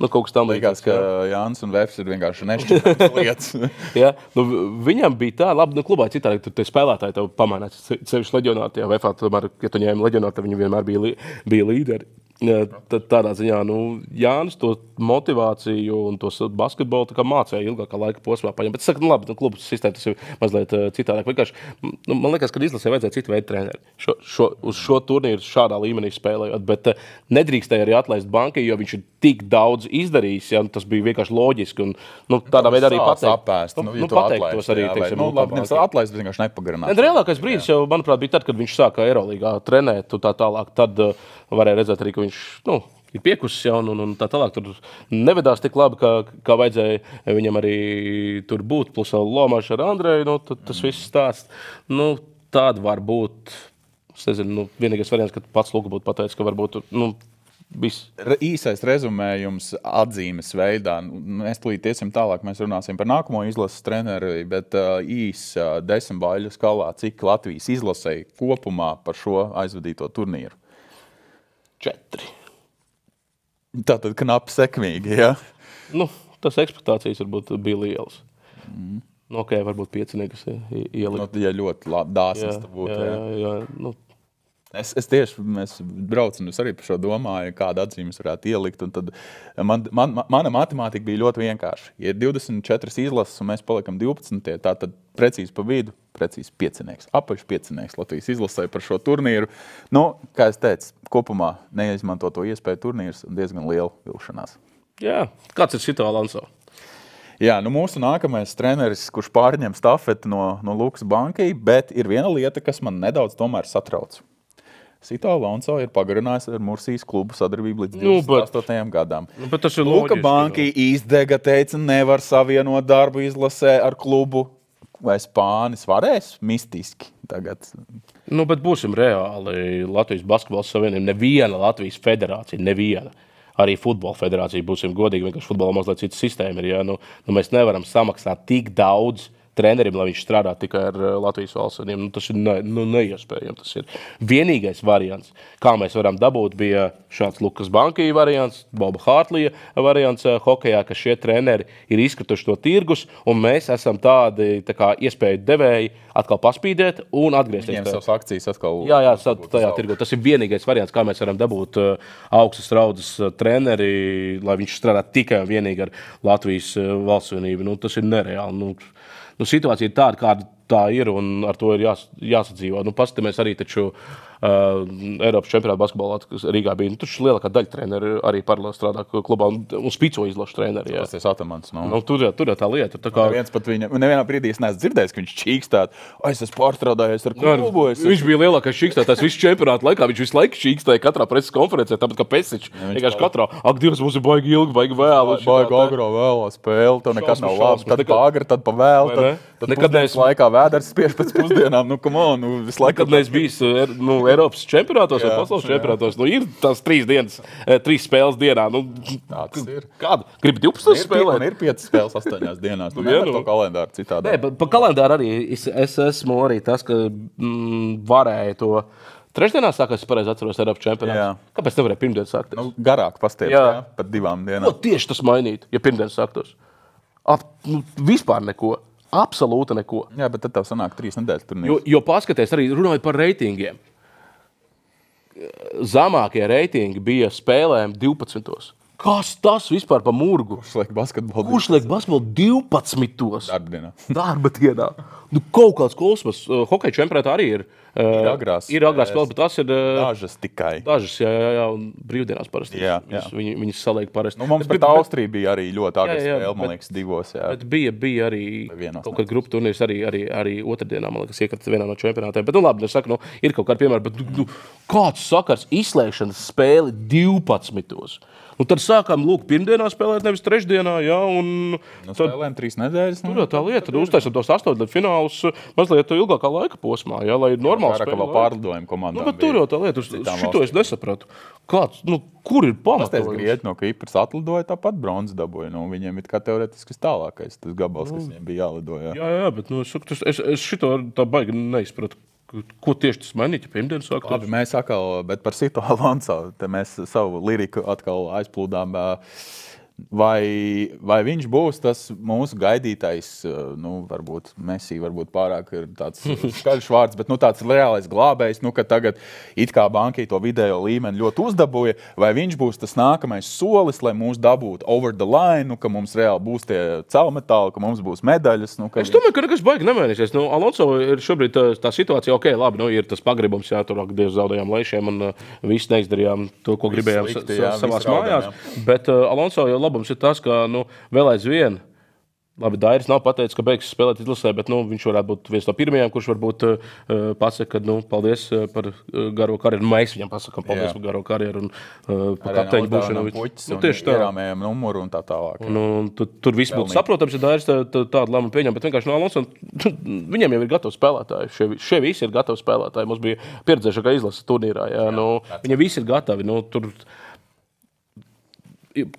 Kaut kas tam līdzīgs. Ka Jānis un Vēfs ir vienkārši nešķirāmas lietas. Ja? Viņam bija tā, labi, klubā citādi, tur tie spēlētāji tev pamainās, sevišķi leģionāri, ja VFA, tomēr, ja tu ņēmi leģionāri, tad viņi vienmēr bija līderi. Tad tādā ziņā, Jānis to motivāciju un to basketbolu mācīja ilgākā laika posmā paņemt. Bet es saku, labi, klubu sistēma tas ir mazliet citādāk. Vienkārši, man liekas, ka izlasē vajadzēja citu veidu treneri. Uz šo turnīru šādā līmenī spēlējot, bet nedrīkstēja arī atlaist bankai, jo viņš ir tik daudz izdarījis, ja, tas bija vienkārši loģiski. Un, tādā veidā arī pateikt. Pateikt tos arī, teiksim. Labi, nevis atlaist, bet vienkārši nepagarināt. Reālākais brīdis jau, manuprāt, bija tad, kad viņš sāka Eirolīgā trenēt un tā tālāk. Tad varēja redzēt arī, ka viņš ir piekusis jau un tā tālāk. Tur nevedās tik labi, kā vajadzēja viņam arī tur būt. Plus vēl Lomašs ar Andreju, tas viss stāsts. Tāda var būt, es nezinu, vienīgais variants, kad pats Luka būtu pateicis, ka varbūt, Īsais rezumējums atzīmes veidā. Mēs tūlīt iesim tālāk, mēs runāsim par nākamo izlases treneri, bet desmitbaļu skalā, cik Latvijas izlasēja kopumā par šo aizvadīto turnīru? 4. Tātad knapi sekmīgi, ja? Tas ekspektācijas varbūt bija lielas. Varbūt 5 nekas ielikt. Ja ļoti dāsns tā būtu. Jā. Es tieši, mēs braucam, es arī par šo domāju, kādu atzīmes varētu ielikt, un tad mana matemātika bija ļoti vienkārši. Ja ir 24 izlases, un mēs paliekam 12, tātad precīzi pa vidu, precīzi 5. Apaļš 5. Latvijas izlasē par šo turnīru. Kā es teicu, kopumā neizmanto to iespēju turnīrs un diezgan liela vilšanās. Jā, kāds ir Sito Alonso? Jā, mūsu nākamais treneris, kurš pārņem stafeti no Lukas Bankai, bet ir viena lieta, kas man nedaudz tomēr satrauc. Sito Alonso ir pagarinājis ar Mursijas klubu sadarbību līdz 28 gadām. Bet tas ir Luka Bankai izdega, teica, nevar savienot darbu izlasē ar klubu. Vai Spānis varēs mistiski tagad? Bet būsim reāli. Latvijas basketbola savienība, neviena Latvijas federācija, neviena. Arī futbola federācija, būsim godīgi, vienkārši futbolā mazliet cita sistēma ir. Ja? Mēs nevaram samaksāt tik daudz trenerim, lai viņš strādā tikai ar Latvijas valstsvieniem. Tas ir neiespējami. Tas ir vienīgais variants. Kā mēs varam dabūt, bija šāds Lukas Bankai variants, Boba Hārtlija variants hokejā, ka šie treneri ir izkrituši to tirgus, un mēs esam tādi iespēju devēji atkal paspīdēt un atgriezties. Viņiem savas akcijas atkal. Jā, tajā tirgu. Tas ir vienīgais variants, kā mēs varam dabūt augstas raudzes treneri, lai viņš strādā tikai un vienīgi ar Latvijas valstsvienību. Tas ir nereāli. Situācija ir tāda, kāda tā ir, un ar to ir jāsadzīvot. Paskatāmies arī taču Eiropas čempionāta basketbolā, kas Rīgā bija. Tur lielākā daļa treneri arī paralēli strādā klubā un spico izlašu treneri. Tas ir Atamans. Tur jau tā lieta. Nevienā brīdī es neesmu dzirdējis, ka viņš čīkstāt. Es esmu pārstrādājies ar klubu. Viņš bija lielākais čīkstētājs visu čempionātu laikā. Viņš visu laiku čīkstēja katrā preses konferencē, tāpat kā Pesičs. Vienkārši katrā. Ak, Dievs, mums ir baigi ilgi, baigi vēlu. Baigi agro vēlo spēli. Tev nekas nav labi. Tad pa agri, tad pa vēlu. Tad pusdienas laikā vēders spiež pēc pusdienām. Visu laiku. Kad neesmu bijis Eiropas čempionātos vai pasaules čempionātos. Ir tās 3 spēles dienā. Tas ir. Kādu? Gribi 12 spēlēt? Ir 5 spēles 8 dienās. Nevar to kalendāru citādā. Pa kalendāru arī es esmu arī tas, ka varēja to. Trešdienā sākās, es pareizi atceros, Eiropas čempionāts. Kāpēc nevarēja pirmdien sākties? Garāk pastiept, pat 2 dienām. Tieši tas mainītu, ja pirmdien sāktos. Vispār neko. Absolūti neko. Jā, bet tad tev sanāk 3 nedēļas turnīrs. Jo paskaties arī runājot par reitingiem. Zemākie reitingi bija spēlēm 12. Kas tas vispār pa murgu? Kurš liek basketbolu? 12. Darba dienā. Kaut kāds kosmos. Hokeja čempionātā arī ir. Ir agrās spēles, bet tas ir. Dažas tikai. Dažas, jā, un brīvdienās parasti. Jā. Viņas saliek parasti. Mums pret Austriju bija arī ļoti agras spēle, man liekas, 2. Jā. Bet bija arī kaut kad grupu turnīrs arī otrdienā, man liekas, iekrita vienā no čempionātiem. Bet labi, es saku, ir kaut kādi piemēri, bet kāds sakars izslēgšanas spēli 12. Tad sākām pirmdienā spēlēt, nevis trešdienā, jā, un spēlējām 3 nedēļas. Tur tā lieta, tad uztaisam tos 8. finālus mazliet ilgākā laika posmā, jā, lai ir normāli spēlē. Vēl pārlidojumu komandām. Bet tur jau tā lieta, šito es nesapratu. Kāds, kur ir pamatojums? Grieķi no Kipras atlidoja, tāpat bronzas dabūja. Viņiem ir kā teoretiski tālākais tas gabals, kas viņiem bija jālidoja. Jā, bet es šito tā baigi neizpratu. Ko tieši tas mainīt, ja pirmdien sāktos? Labi, mēs atkal, bet par Sito Alonso, te mēs savu liriku atkal aizplūdām. vai viņš būs tas mūsu gaidītais, varbūt Messi, varbūt pārāk ir tāds skaļš vārds, bet tāds reālais glābējs, ka tagad it kā bankai to video līmeni ļoti uzdabuja, vai viņš būs tas nākamais solis, lai mūs dabūtu over the line, ka mums reāli būs tie celmetāli, ka mums būs medaļas. Es domāju, ka nekas baigi nemainīsies. Alonso ir šobrīd tā situācija, ok, labi, ir tas pagribums, tur diez zaudējām lešiem un viss neizdarījām to, ko gribējām savās mājās, bet Alonso jau labums ir tas, ka vēl aizvien, labi, Dairis nav pateicis, ka beigs spēlēt izlasē, bet viņš varētu būt viens no pirmajiem, kurš varbūt pasaka, ka paldies par garo karjeru. Mēs viņam pasakām paldies par garo karjeru un par kapteiņu būšanu. Tieši tā. Ierāmējam numuru un tā tālāk. Tur viss būtu saprotams, ja Dairis tādu lēmumu pieņem, bet vienkārši Alonso, viņiem jau ir gatavi spēlētāji. Šie visi ir gatavi spēlētāji. Mums bija pieredzējušākā izlase turnīrā. Viņi visi ir gatavi.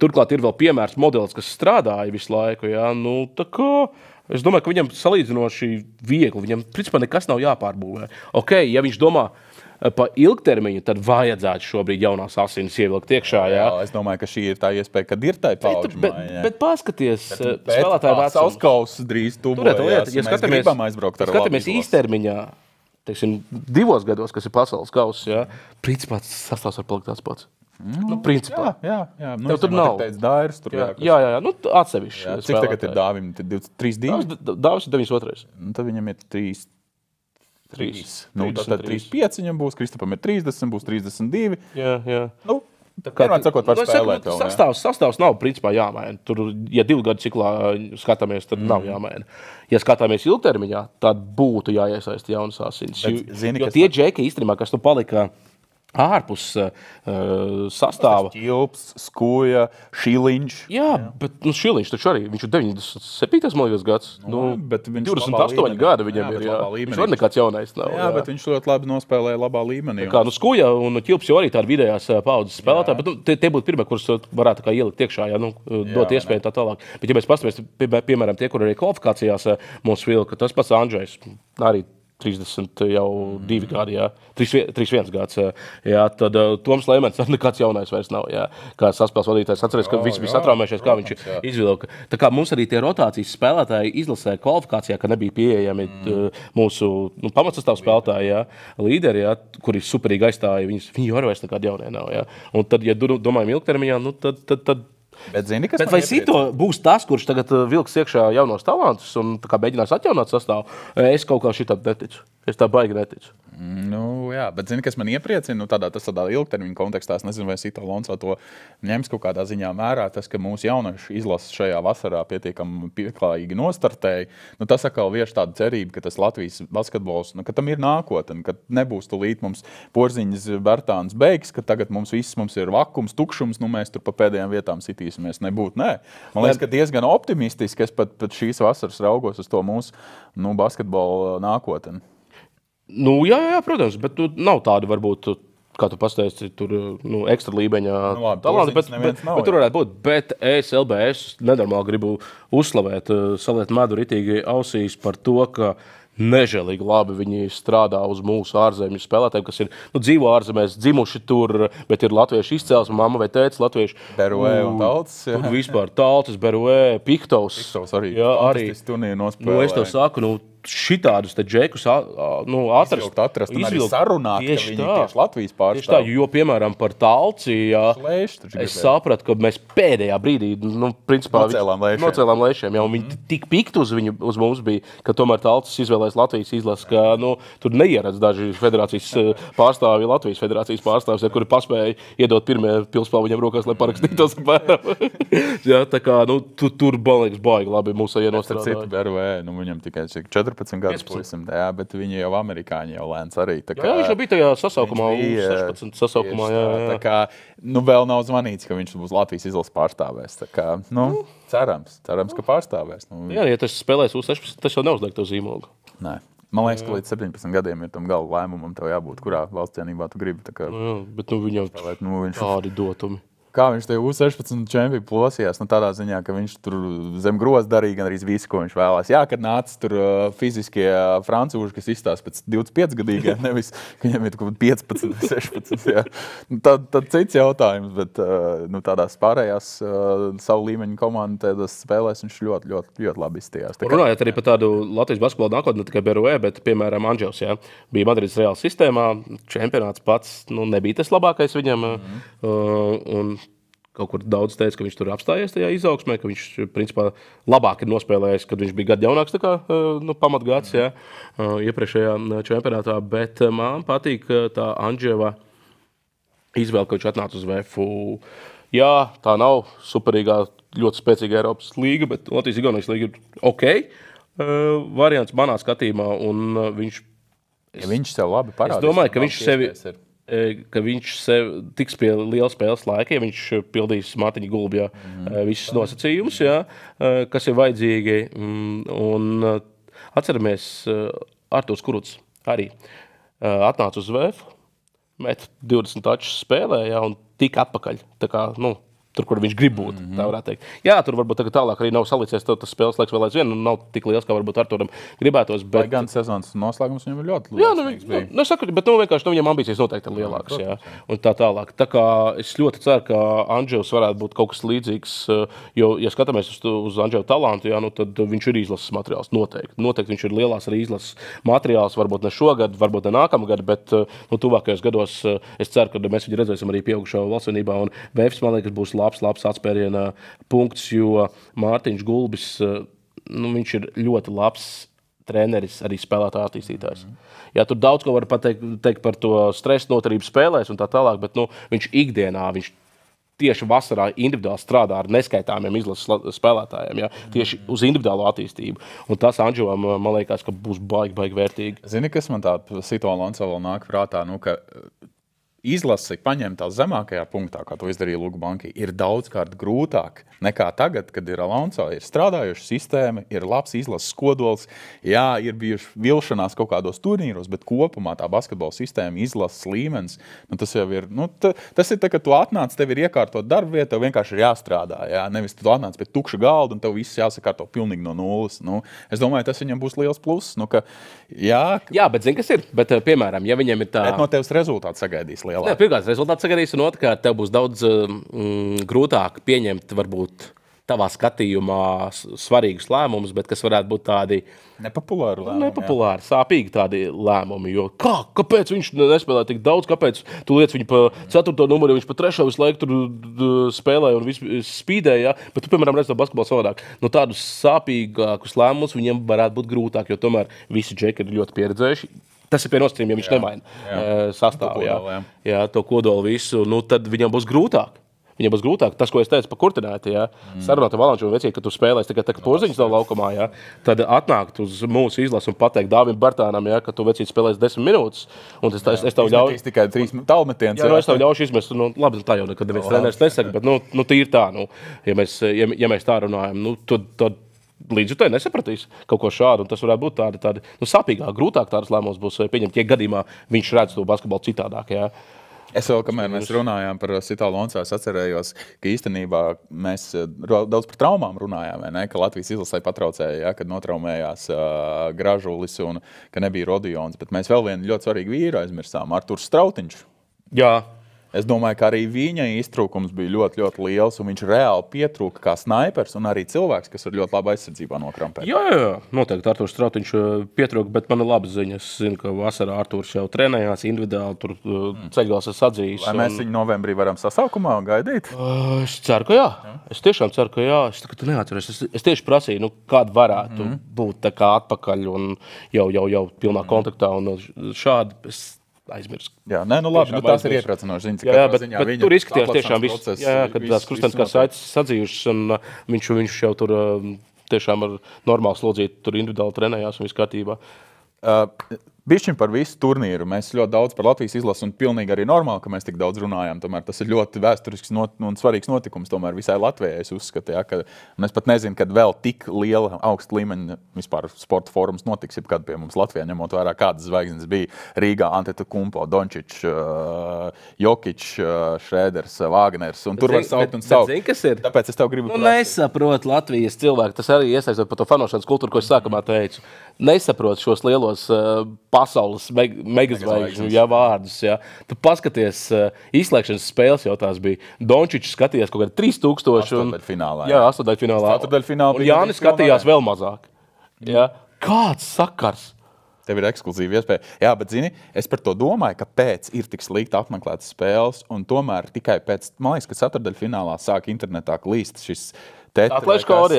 Turklāt ir vēl piemērs modelis, kas strādāja visu laiku. Es domāju, ka viņam salīdzinoši viegli. Viņam principā nekas nav jāpārbūvē. Ok, ja viņš domā par ilgtermiņu, tad vajadzētu šobrīd jaunās asinis ievilkt iekšā. Jā, es domāju, ka šī ir tā iespēja, kad ir tā paudža. Bet paskaties, spēlētāji vecums. Sauskauss drīz tuvojās. Ja skatāmies īstermiņā, teiksim, 2 gados, kas ir pasaules kauss, principā sastāvs var palikt tāds pats. Principā. Jā. Tur nav. Dairis, tur jā. Atsevišķi. Cik tagad ir Dāvim? 3-2? Dāvis ir 92. Tad viņam ir 3. Tad 3-5 viņam būs, Kristapam ir 30, būs 32. Jā. Vienmēr sakot, var spēlēt vēl. Sastāvs nav principā jāmaina. Tur, ja 2 gadu ciklā skatāmies, tad nav jāmaina. Ja skatāmies ilgtermiņā, tad būtu jāiesaista jaunas asinis. Jo tie džeki īstenībā, kas palika ārpus sastāva. Ķilps, Skuja, Šiliņš. Jā, bet Šiliņš taču arī, viņš ir 97. malīgas gads. Bet 28 gadi viņam ir. Viņš var nekāds jaunais nav. Jā, bet viņš ļoti labi nospēlēja labā līmenī. Skuja un Ķilps jau arī tādi vidējās paudzes spēlētāji, bet tie būtu pirmie, kurus varētu ielikt iekšā, dot iespēju tā tālāk. Bet ja mēs pastamies, piemēram, tie, kur arī kvalifikācijās mums vilka, tas pats Andžejs, arī 30 jau 2 gadi, 31 gads. Tad Toms Leimans nekāds jaunais vairs nav. Kā saspēles vadītājs atceries, ka viss bija satraumējušies, kā viņš izvilka. Tā kā mums arī tie rotācijas spēlētāji izlasē kvalifikācijā, ka nebija pieejami mūsu pamatsastāvu spēlētāji, līderi, kuri superīgi aizstāja, viņi jau vairs nekādi jaunie nav. Un tad, ja domājam ilgtermiņā, tad Bet vai Sito būs tas, kurš tagad vilks iekšā jaunos talantus un mēģinās atjaunot sastāvu? Es kaut kā šitādi neticu. Es tā baigi neticu. Jā, bet zini, kas man iepriecina, tādā ilgtermiņa kontekstā, es nezinu, vai Sito Alonso to ņems kaut kādā ziņā mērā, tas, ka mūsu jaunieši izlases šajā vasarā pietiekami pieklājīgi nostartēja, tas atkal vieš tādu cerību, ka tas Latvijas basketbols, ka tam ir nākotne, ka nebūs tūlīt mums Porziņas, Bertāns beigs, ka tagad mums ir vakums, tukšums, mēs tur pa pēdējām vietām sitīsimies, nebūtu, nē. Man liekas, ka diezgan optimistiski, es pat šīs vasaras raugos uz to mūsu basketbola nākotni. Jā, protams, bet nav tāda varbūt, kā tu pastāsti, tur ekstra līmeņa talanti, bet tur varētu būt. Bet es LBS nenormāli gribu uzslavēt, saliet medu ritīgi ausīs par to, ka nežēlīgi labi viņi strādā uz mūsu ārzemju spēlētājiem, kas ir dzīvo ārzemēs, dzimuši tur, bet ir latviešu izcelsme, mamma vai tētis latviešu. Beruē un Taltis. Vispār Taltis, Beruē, Piktovs. Piktovs arī. Fantastiski turnīri nospēlē. Es tev saku, šitādus te džekus atrast un arī sarunāt, ka viņi tieši Latvijas pārstāv. Tieši tā, jo, piemēram, par Talci, es sapratu, ka mēs pēdējā brīdī, principā, nocēlām lēšiem, un viņi tik pikti uz mums bija, ka tomēr Talcis izvēlēs Latvijas izlases, ka, tur neieredz daži federācijas pārstāvi, Latvijas federācijas pārstāvis, kuri paspēja iedot pirmie pilspālu viņam rokās, lai parakstītos apmēram. Jā, tā kā, tur balīgs baigi labi mūsu iestrādāja. Viņam tikai 14 gadus puisim, bet viņi jau amerikāņi jau lēns arī. Viņš jau bija tajā sasaukumā, 16 sasaukumā. Tā kā, vēl nav zvanīts, ka viņš būs Latvijas izlases pārstāvēs. Tā kā, cerams, ka pārstāvēs. Jā, ja tas spēlēs U16, tas jau neuzliek to zīmogu. Nē. Man liekas, ka līdz 17 gadiem ir tam galvu lēmumam tev jābūt, kurā valsts cienībā tu gribi. Tā kā, bet viņam tādi dotumi. Kā viņš te U16 čempionu plosījās, tādā ziņā, ka viņš tur zem groza darīja gan arī visu, ko viņš vēlās. Jā, kad nāca tur fiziskie francūži, kas izstāsta pēc 25-gadīgiem, nevis, ka viņam ir 15, 16. Jā. Tad cits jautājums, bet tādās pārējās savu līmeņu komandas spēlēs viņš ļoti labi izstījās. Runājot arī par tādu Latvijas basketbolu nākotni, ne tikai BRUE, bet, piemēram, Anģels, jā, bija Madrides Reāla sistēmā, čempionāts pats nebija tas labākais viņam, un kaut kur daudz teica, ka viņš tur apstājies tajā izaugsmē, ka viņš, principā, labāk ir nospēlējis, kad viņš bija gadu jaunāks, tā kā pamatgads, jā, iepriekšējā čempionātā, bet man patīk tā Anģeva izvēle, ka viņš atnāca uz VFU. Jā, tā nav superīgā, ļoti spēcīga Eiropas līga, bet Latvijas-Igaunijas līga ir ok variants manā skatījumā, un viņš... Ja viņš sev labi parādīs. Es domāju, ka viņš sev tiks pie liela spēles laika, ja viņš pildīs Mārtiņa Gulbjā visus nosacījumus, jā, kas ir vajadzīgi. Un atceramies, Artūrs Kurucs arī atnāca uz VF, met 20 tačus spēlē, jā, un tika atpakaļ. Tā kā, tur, kur viņš grib būt, tā varētu teikt. Jā, tur varbūt tālāk arī nav salicies, tas spēles laiks vēl aizvien, nav tik liels, kā varbūt Arturam gribētos. Bet... Lai gan sezonas noslēgums viņam ir ļoti liels. Jā, saku, bet vienkārši viņam ambīcijas noteikti ir lielākas, jā, un tā tālāk. Tā kā es ļoti ceru, ka Anģels varētu būt kaut kas līdzīgs, jo, ja skatāmies uz Anģela talantu, jā, tad viņš ir izlases materiāls, noteikti. Noteikti viņš ir lielās arī izlases materiāls, varbūt ne šogad, varbūt ne nākamgad, bet tuvākajos gados es ceru, ka mēs viņu redzēsim arī pieaugušo valstsvienībā, un VFs, man liekas, būs labs atspēriena punkts, jo Mārtiņš Gulbis, viņš ir ļoti labs treneris, arī spēlētāju attīstītājs. Jā, tur daudz ko var pateikt par to stresu noturību spēlēs un tā tālāk, bet viņš ikdienā, viņš tieši vasarā individuāli strādā ar neskaitāmiem izlases spēlētājiem, jā, tieši uz individuālo attīstību. Un tas Anģelam, man liekas, ka būs baigi vērtīgi. Zini, kas man tā Sito Alonso vēl nāk prātā, ka izlasi paņemt tā zemākajā punktā, kā to izdarīja Lugbanki, ir daudzkārt grūtāk nekā tagad, kad ir Alonso, ir strādājuša sistēma, ir labs izlases kodols, jā, ir bijuši vilšanās kaut kādos turnīros, bet kopumā tā basketbola sistēma, izlases līmenis, tas jau ir, tas ir tā, ka tu atnāc, tev ir iekārtot darba vieta, tev vienkārši ir jāstrādā, jā, nevis tu atnāc pie tukša galda un tev viss jāsakārto pilnīgi no nulles. Es domāju, tas viņam būs liels pluss, Jā, bet zini, kas ir? Bet, piemēram, ja viņam ir tā... Bet no tevs rezultāts sagaidīs lielāk. Jā, pirmkārt, rezultāts sagaidīs, un otrkārt, tev būs daudz grūtāk pieņemt, varbūt, tavā skatījumā svarīgus lēmumus, bet kas varētu būt tādi... Nepopulāri lēmumi. Nepopulāri, sāpīgi tādi lēmumi, jo kāpēc viņš nespēlē tik daudz, kāpēc tu liec viņu pa 4. numuru, viņš pa 3. visu laiku tur spēlē un visu spīdēja, bet tu, piemēram, redz to basketbolu savādāk. Tādus sāpīgākus lēmumus viņiem varētu būt grūtāk, jo tomēr visi džeki ir ļoti pieredzējuši. Tas ir pie nosacījumiem, ja viņš nemaina sastāvu, jā, to kodolu visu, tad viņam būs grūtāk. Viņam būs grūtāk. Tas, ko es teicu par Kurtināti, sarunāt ar Valanču un vecīju, ka tu spēlēsi tikai tā, ka Porziņš nav laukumā, tad atnākt uz mūsu izlasu un pateikt Dāvim Bartānam, ka tu vecīji spēlēs 10 minūtes, un es tev ļauju... tikai 3 tālmetiens. Jā, es tev ļaušu izmest, labi, tā jau nekad neviens treneris nesaka, bet tī ir tā, ja mēs tā runājam, tad līdzjutēji nesapratīs kaut ko šādu, un tas varētu būt tādi sāpīgāk, grūtāk tādas lēmumus būs pieņemt, ja gadījumā viņš redz to basketbolu citādāk, jā. Es vēl, kamēr mēs runājām par Sito Alonso, es atcerējos, ka īstenībā mēs daudz par traumām runājām, ka Latvijas izlasē patraucēja, kad notraumējās Gražulis un ka nebija Rodions, bet mēs vēl vienu ļoti svarīgu vīru aizmirsām, Arturs Strautiņš. Jā. Es domāju, ka arī viņa iztrūkums bija ļoti, ļoti liels, un viņš reāli pietrūka kā snaipers un arī cilvēks, kas var ļoti labi aizsardzībā nokrampēt. Jā, noteikti Arturs Strautiņš pietrūka, bet man ir labas ziņas. Es zinu, ka vasarā Arturs jau trenējās individuāli, tur ceļgals es atzījis. Vai mēs viņu novembrī varam sasaukumā gaidīt? Es ceru, ka jā. Es tiešām ceru, ka jā. Es tagad neatceros. Es tieši prasīju, kāda varētu būt tā kā atpakaļ un jau pilnā kontaktā un šādi. Aizmirst. Jā, labi, tās ir iepriecinošas ziņas. Jā, bet tur izskatījās tiešām viss, kad tās krusteniskās saites sadzījušas, un viņš jau tur tiešām ar normālu slodzīti tur individuāli trenējās un viss kārtībā. Bišķiņ par visu turnīru. Mēs ļoti daudz par Latvijas izlasu un pilnīgi arī normāli, ka mēs tik daudz runājam. Tomēr tas ir ļoti vēsturisks un svarīgs notikums tomēr visai Latvijai, es uzskatu. Ja, un es pat nezinu, kad vēl tik liela augsta līmeņa vispār sporta fórums notiks, kad pie mums Latvijā, ņemot vērā kādas zvaigznes bija Rīgā, Antetokumpo, Dončič, Jokič, Šrēders, Vāgners. Un tur var saukt un saukt. Zini, kas ir? Tāpēc es tev gribu nesaprotu Latvijas cilvēku. Tas arī iesaistot par to fanošanas kultūru, ko es sākumā teicu. Nesaprotu šos lielos pasaules megazvaigžņu vārdus. Ja. Tu paskaties, izslēgšanas spēles jau tās bija. Dončičs skatījās kaut kādā 3000. Astoņdaļfinālā. Jā, astoņdaļfinālā. Un Jānis skatījās vēl mazāk. Ja. Kāds sakars? Tev ir ekskluzīva iespēja. Jā, bet zini, es par to domāju, kāpēc ir tik slikti apmeklētas spēles, un tomēr tikai pēc, man liekas, ka ceturtdaļfinālā sāk internetā klīst šis atlaižu kodi,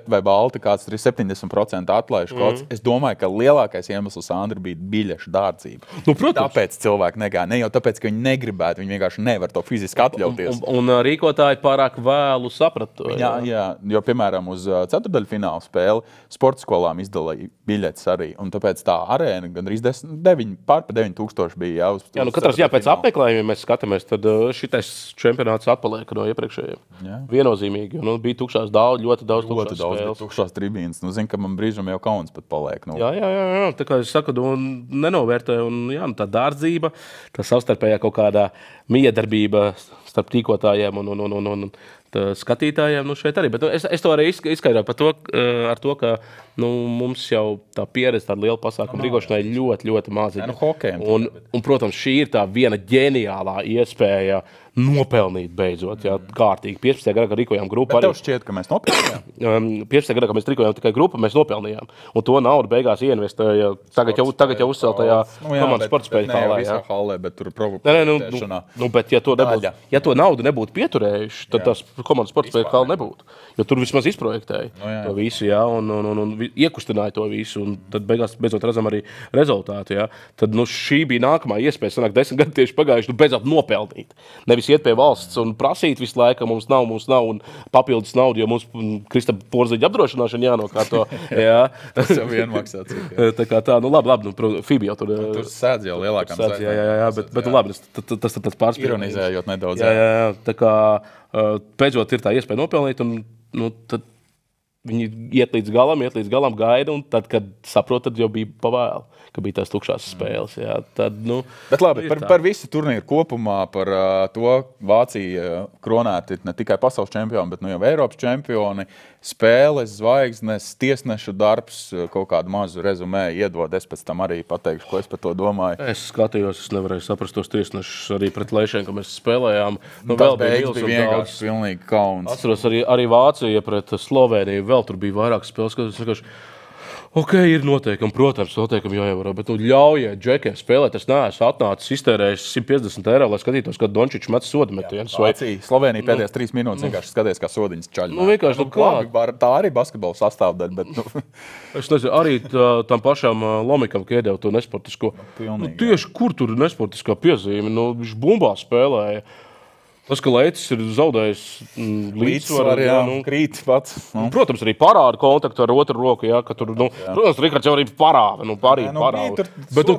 vai balta, kāds ir 70% atlaižu kods. Es domāju, ka lielākais iemesls, Andri, bija biļešu dārdzība. Nu, protams. Tāpēc cilvēki negāja. Ne jau tāpēc, ka viņi negribētu, viņi vienkārši nevar to fiziski atļauties. Un rīkotāji pārāk vēlu sapratu. Jā, jo, piemēram, uz ceturdaļfināla spēli sporta skolām izdalīja biļetes arī. Un tāpēc tā arēna gandrīz pār 9000 bija. Jā, nu katrs, pēc apmeklējumiem mēs skatāmies, tad šitais čempionāts atpaliek no iepriekšējiem. Viennozīmīgi. Nu, bija ļoti daudz tukšās tribīnes. Nu, zinu, ka man brīžam jau kauns pat paliek. Nu. Jā. Tā kā es saku, nenovērtē. Un, tā dārdzība, tā savstarpējā kaut kādā miedarbība starp tīkotājiem un skatītājiem šeit arī. Bet es to arī izskaidroju ar to, ka mums jau tā pieredze tāda liela pasākuma rīkošanai ļoti, ļoti maziņa. Un, protams, šī ir tā viena ģeniālā iespēja nopelnīt beidzot, kārtīgi. 15. gadā, kad rīkojām grupu arī. Bet tev šķiet, ka mēs nopelnījām? 15. gadā, kad mēs rīkojām tikai grupu, mēs nopelnījām. Un to naudu beigās ieinvestēja tagad jau uzceltajā komandas sporta spēļu hallē. Ne jau visā hallē, bet tur provokēšanā. Bet ja to naudu nebūtu pieturējuši, tad tas komandas sporta spēļu hallē nebūtu. Jo tur vismaz izprojektēja to visu, un iekustināja to visu. Un tad beidzot redzam arī rezultātu. Tad šī bija nākamā iespēja, sanāk 10 gadi tieši pagājuši, beidzot nopelnīt. Nevis iet pie valsts un prasīt visu laiku, ka mums nav un papildus naudu, jo mums Kristapa Porziņa apdrošināšana jānokārto. Tas jau vienmaksā. Tā kā tā, labi, FIBA jau tur sēdz jau lielākām sēdz. Jā, bet labi, tas tāds pārspīlējums. Ironizējot nedaudz. Jā, tā kā beidzot ir tā iespēja nopelnīt, un tad viņi iet līdz galam, gaida, un tad, kad saprot, tad jau bija pavēlu, ka bija tās tukšās spēles. Jā, tad, bet labi, par visu turnīru kopumā, par to Vācija kronēti ne tikai pasaules čempioni, bet jau Eiropas čempioni, spēles, zvaigznes, tiesnešu darbs, kaut kādu mazu rezumē iedod. Es pēc tam arī pateikšu, ko es par to domāju. Es skatījos, es nevarēju saprast tos tiesnešus arī pret Leišiem, ka mēs spēlējām. Tas beigas bija vienkārši pilnīgi kauns. Atceros arī Vācija pret Sloveniju. Vēl tur bija vairāk spēles, kad es vienkārši, ir noteikumi, protams, noteikumi jāievēro, bet ļaujiet džekiem spēlēt. Es neesmu atnācis iztērējis 150 eiro, lai skatītos, kad Dončičs met sodu metienus. Slovenija pēdējās 3 minūtes vienkārši skaties, kā sodiņas čaļ. Tā arī basketbola sastāvdaļa, bet es nezinu, arī tam pašam Lomikam, ka iedeva to nesportisko. Tieši kur tur nesportiskā piezīme? Viņš bumbā spēlēja. Tas, ka Leicis ir zaudējis līdzsvaru, krīt pats. Protams, arī parāda kontaktu ar otru roku, ka tur, protams, Rikards jau arī parāda, parāda. Bet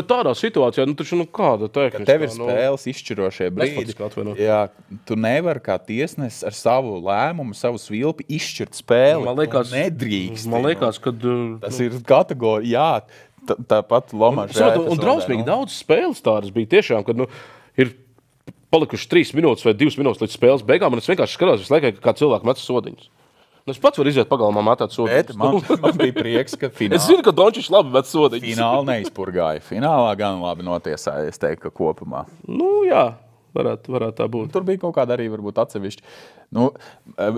tādā situācijā, taču, kāda tehniskā? Tev ir spēles izšķirošie brīdi. Tu nevari kā tiesnesis ar savu lēmumu, savu svilpi izšķirt spēli. Man liekas, nedrīkst. Man liekas, ka tas ir kategorija, tāpat Lomā žēta. Un drausmīgi daudz spēles tādas bija tiešām, kad, ir palikuši 3 minūtes vai 2 minūtes līdz spēles beigām, un es vienkārši skatos visu laiku, kā cilvēki met sodiņus. Es pats varu iziet pagalmā metāt sodiņus. Man bija prieks, ka finālā... Es zinu, ka Dončičs labi met sodiņus. Fināli neizpurgāja. Finālā gan labi notiesāja, es teiktu, ka kopumā. Jā, varētu tā būt. Tur bija kaut kāda arī varbūt atsevišķi.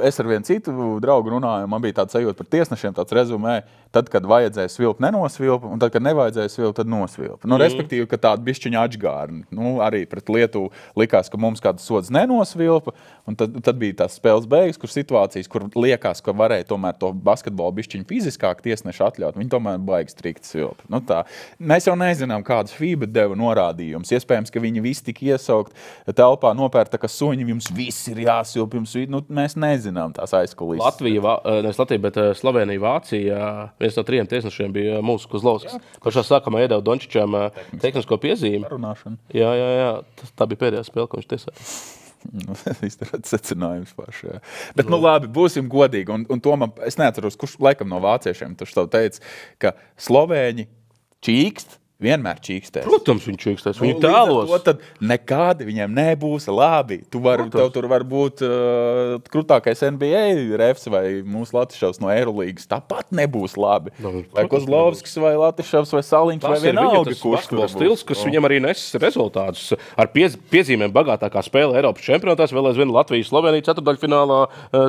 Es ar vienu citu draugu runāju, man bija tāds sajūta par tiesnešiem, tāds rezumē, tad, kad vajadzēja svilpt, nenosvilpa, un tad, kad nevajadzēja svilpt, tad nosvilpa. Respektīvi, ka tāda bišķiņa atžgārni. Arī pret Lietuvu likās, ka mums kādas sodas nenosvilpa, un tad bija tās spēles beigas, kur situācijas, kur liekas, ka varēja tomēr to basketbolu bišķiņu fiziskāk tiesneši atļaut. Viņi tomēr baigi strikti svilpa. Mēs jau nezinām, kādas FIBA deva norādījumus. Iespējams, ka viņi visi tika iesaukt telpā nopērta tā kā suņi, jums viss ir jāsilp, mēs nezinām tās aizkulisses. Latvija, bet Slovenija, Vācija, viens no 3 tiesnešiem bija mūsu Kozlovskis. Pašā sākumā iedeva Dončičam tehnisko piezīmi. Jā. Tā bija pēdējā spēle, ko viņš tiesāja. Izdarāt secinājums paši, jā. Bet, labi, būsim godīgi. Un to es neatceros, kurš laikam no vāciešiem taču tev teica, ka slovēņi čīkst, vienmēr čīkstēs. Protams, viņi čīkstēs. Viņi tēlos. Tad nekādi viņiem nebūs labi. Tev tur var būt krutākais NBA refs vai mūsu Latišovs no Eirolīgas. Tāpat nebūs labi. Vai Kozlovskis vai Latišovs vai Saliņš vai vienalga, kurš tur būs. Stils, kas viņam arī nes rezultātus. Ar piezīmēm bagātākā spēle Eiropas čempionātās, vēl aizvien Latvijas, Slovenija ceturtdaļfinālā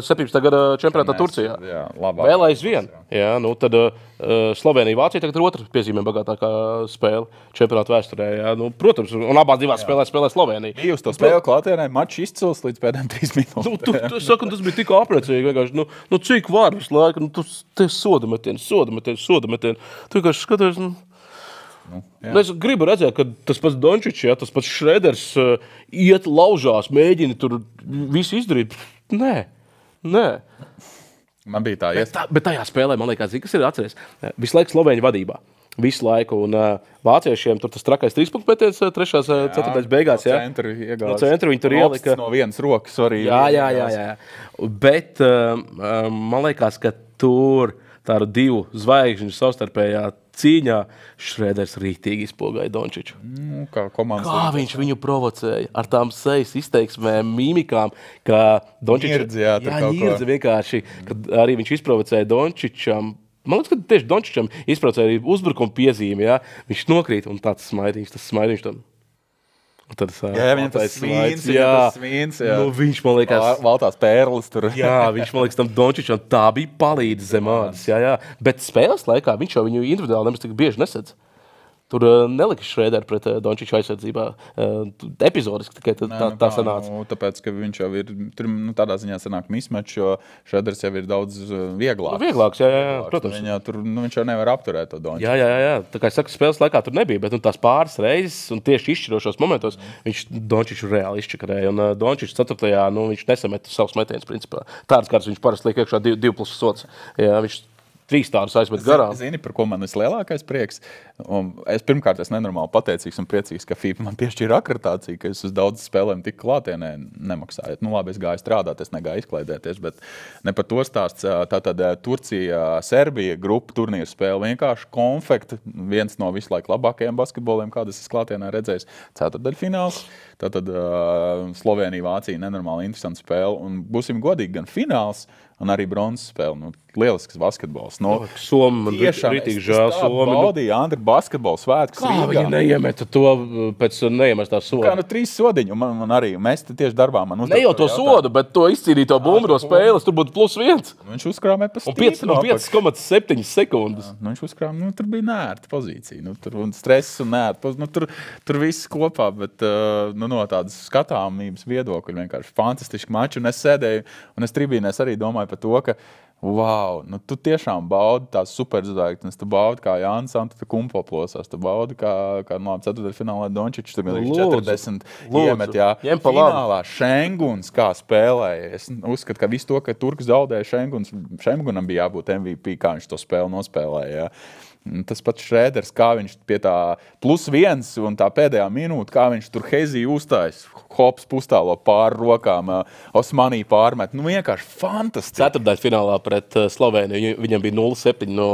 17. gada čempionātā Turcijā. Jā, vēl aizvien. Jā, tad Slovenija, Vācija tagad ir otra piezīmēm bagātākā spēle čempionāta vēsturē. Jā. Protams, un abās divās spēlēs spēlē Slovenija. Bija uz to spēli klātienē, mačs izcils līdz pēdējām 3 minūtēm. Tu saki, tas bija tik aprecīgi. Cik var visu laiku? Te soda metieni. Tu vienkārši skaties. Es gribu redzēt, ka tas pats Dončičs, tas pats Šreders iet laužās, mēģina tur visu izdarīt. Nē. Man bija tā iespēja. Bet tajā spēlē, man liekas, kas ir atceries, visu laiku Slovēņu vadībā. Visu laiku. Un vāciešiem tur tas trakais 3-punktu metiens 3. ceturtdaļas beigās. No centra viņi tur ielika. No vienas rokas arī. Jā. Bet man liekas, ka tur tādu 2 zvaigžņu savstarpējā cīņā Šreders rītīgi izpogāja Dončiču. Kā viņš viņu provocēja ar tām sejas izteiksmēm, mīmikām, ka Dončičs ņirdza vienkārši, kad arī viņš izprovocēja Dončičam. Man liekas, ka tieši Dončičam izprovocēja arī uzbrukuma piezīmi, jā. Viņš nokrīt un tāds smaidiņš tam. Viņam tas svīns, viņš, man liekas, valtās pērlis tur. Viņš, man liekas, tam Dončičam tā bija palīdze zem ādas. Bet spēles laikā viņš jau viņu individuāli nemaz tik bieži nesedz. Tur nelika Šrēderu pret Dončiču aizsardzībā epizodiski, tikai tā sanāca. Tāpēc, ka viņš jau ir, tādā ziņā sanāk mismečs, jo Šrēders jau ir daudz vieglāks. Vieglāks, jā, protams. Viņš jau nevar apturēt to Dončiču. Jā. Tā kā es saku, spēles laikā tur nebija, bet tās pāris reizes un tieši izšķirošos momentos viņš Dončiču reāli izčakarēja. Un Dončičs 4. Viņš nesameta savus metienus, principā. Tāds kāds viņš parasti liek iekšā 2+ sots. Viņš 3 tādus aizmet garām. Zini, par ko man vislielākais prieks? Pirmkārt, es nenormāli pateicīgs un priecīgs, ka FIFA man piešķīra akreditāciju, ka es uz daudz spēlēm tik klātienē nemaksāju. Labi, es gāju strādāt, es negāju izklaidēties, bet ne par to stāsts. Tātad Turcija, Serbija grupu turnīru spēle vienkārši konfekti. Viens no visu laiku labākajiem basketboliem, kādas es klātienē redzējis, ceturtdaļfināls. Tātad Slovenija, Vācija, nenormāli interesanta spēle. Un būsim godīgi, gan fināls, un arī bronzas spēle. Lielisks basketbols. Somu man rītīgi žēl. Somu baudīja Andri basketbols svētkus Rīgā. Kā viņi neiemeta to pēc neiemestā soda? Kā 3 sodiņu. Man arī. Mēs tieši darbā man ne jau to sodu, bet to izcīnīto bumbu spēles. Tur būtu +1. Viņš uzkrāmē pa stīpu. Un 5,7 sekundes. Viņš uzkrāmē. Tur bija nērta pozīcija. Tur stress un nērta. Tur viss kopā, bet no tādas skatāmības viedokļa vienkārši fantastiski mači. Un es sēdēju, un es tribīnēs arī domāju par to, ka wow, tu tiešām baudi tās superzvaigznes, tu baudi kā Jānis Antetokounmpo plosās, tu baudi kā ceturtdaļfinālā Dončičs, tur gandrīz 40 iemet, jā. Finālā Šenguns kā spēlēja. Es uzskatu, ka visu to, ka Turks zaudēja Šengunam bija jābūt MVP, kā viņš to spēli nospēlēja, jā. Tas pats Šrēders, kā viņš pie tā +1 un tā pēdējā minūte, kā viņš tur Heziju uzstājas, hops pustālo pāri rokām, Osmanī pārmet. Vienkārši fantastiski. Ceturtdaļfinālā pret Sloveniju viņam bija 0,7 no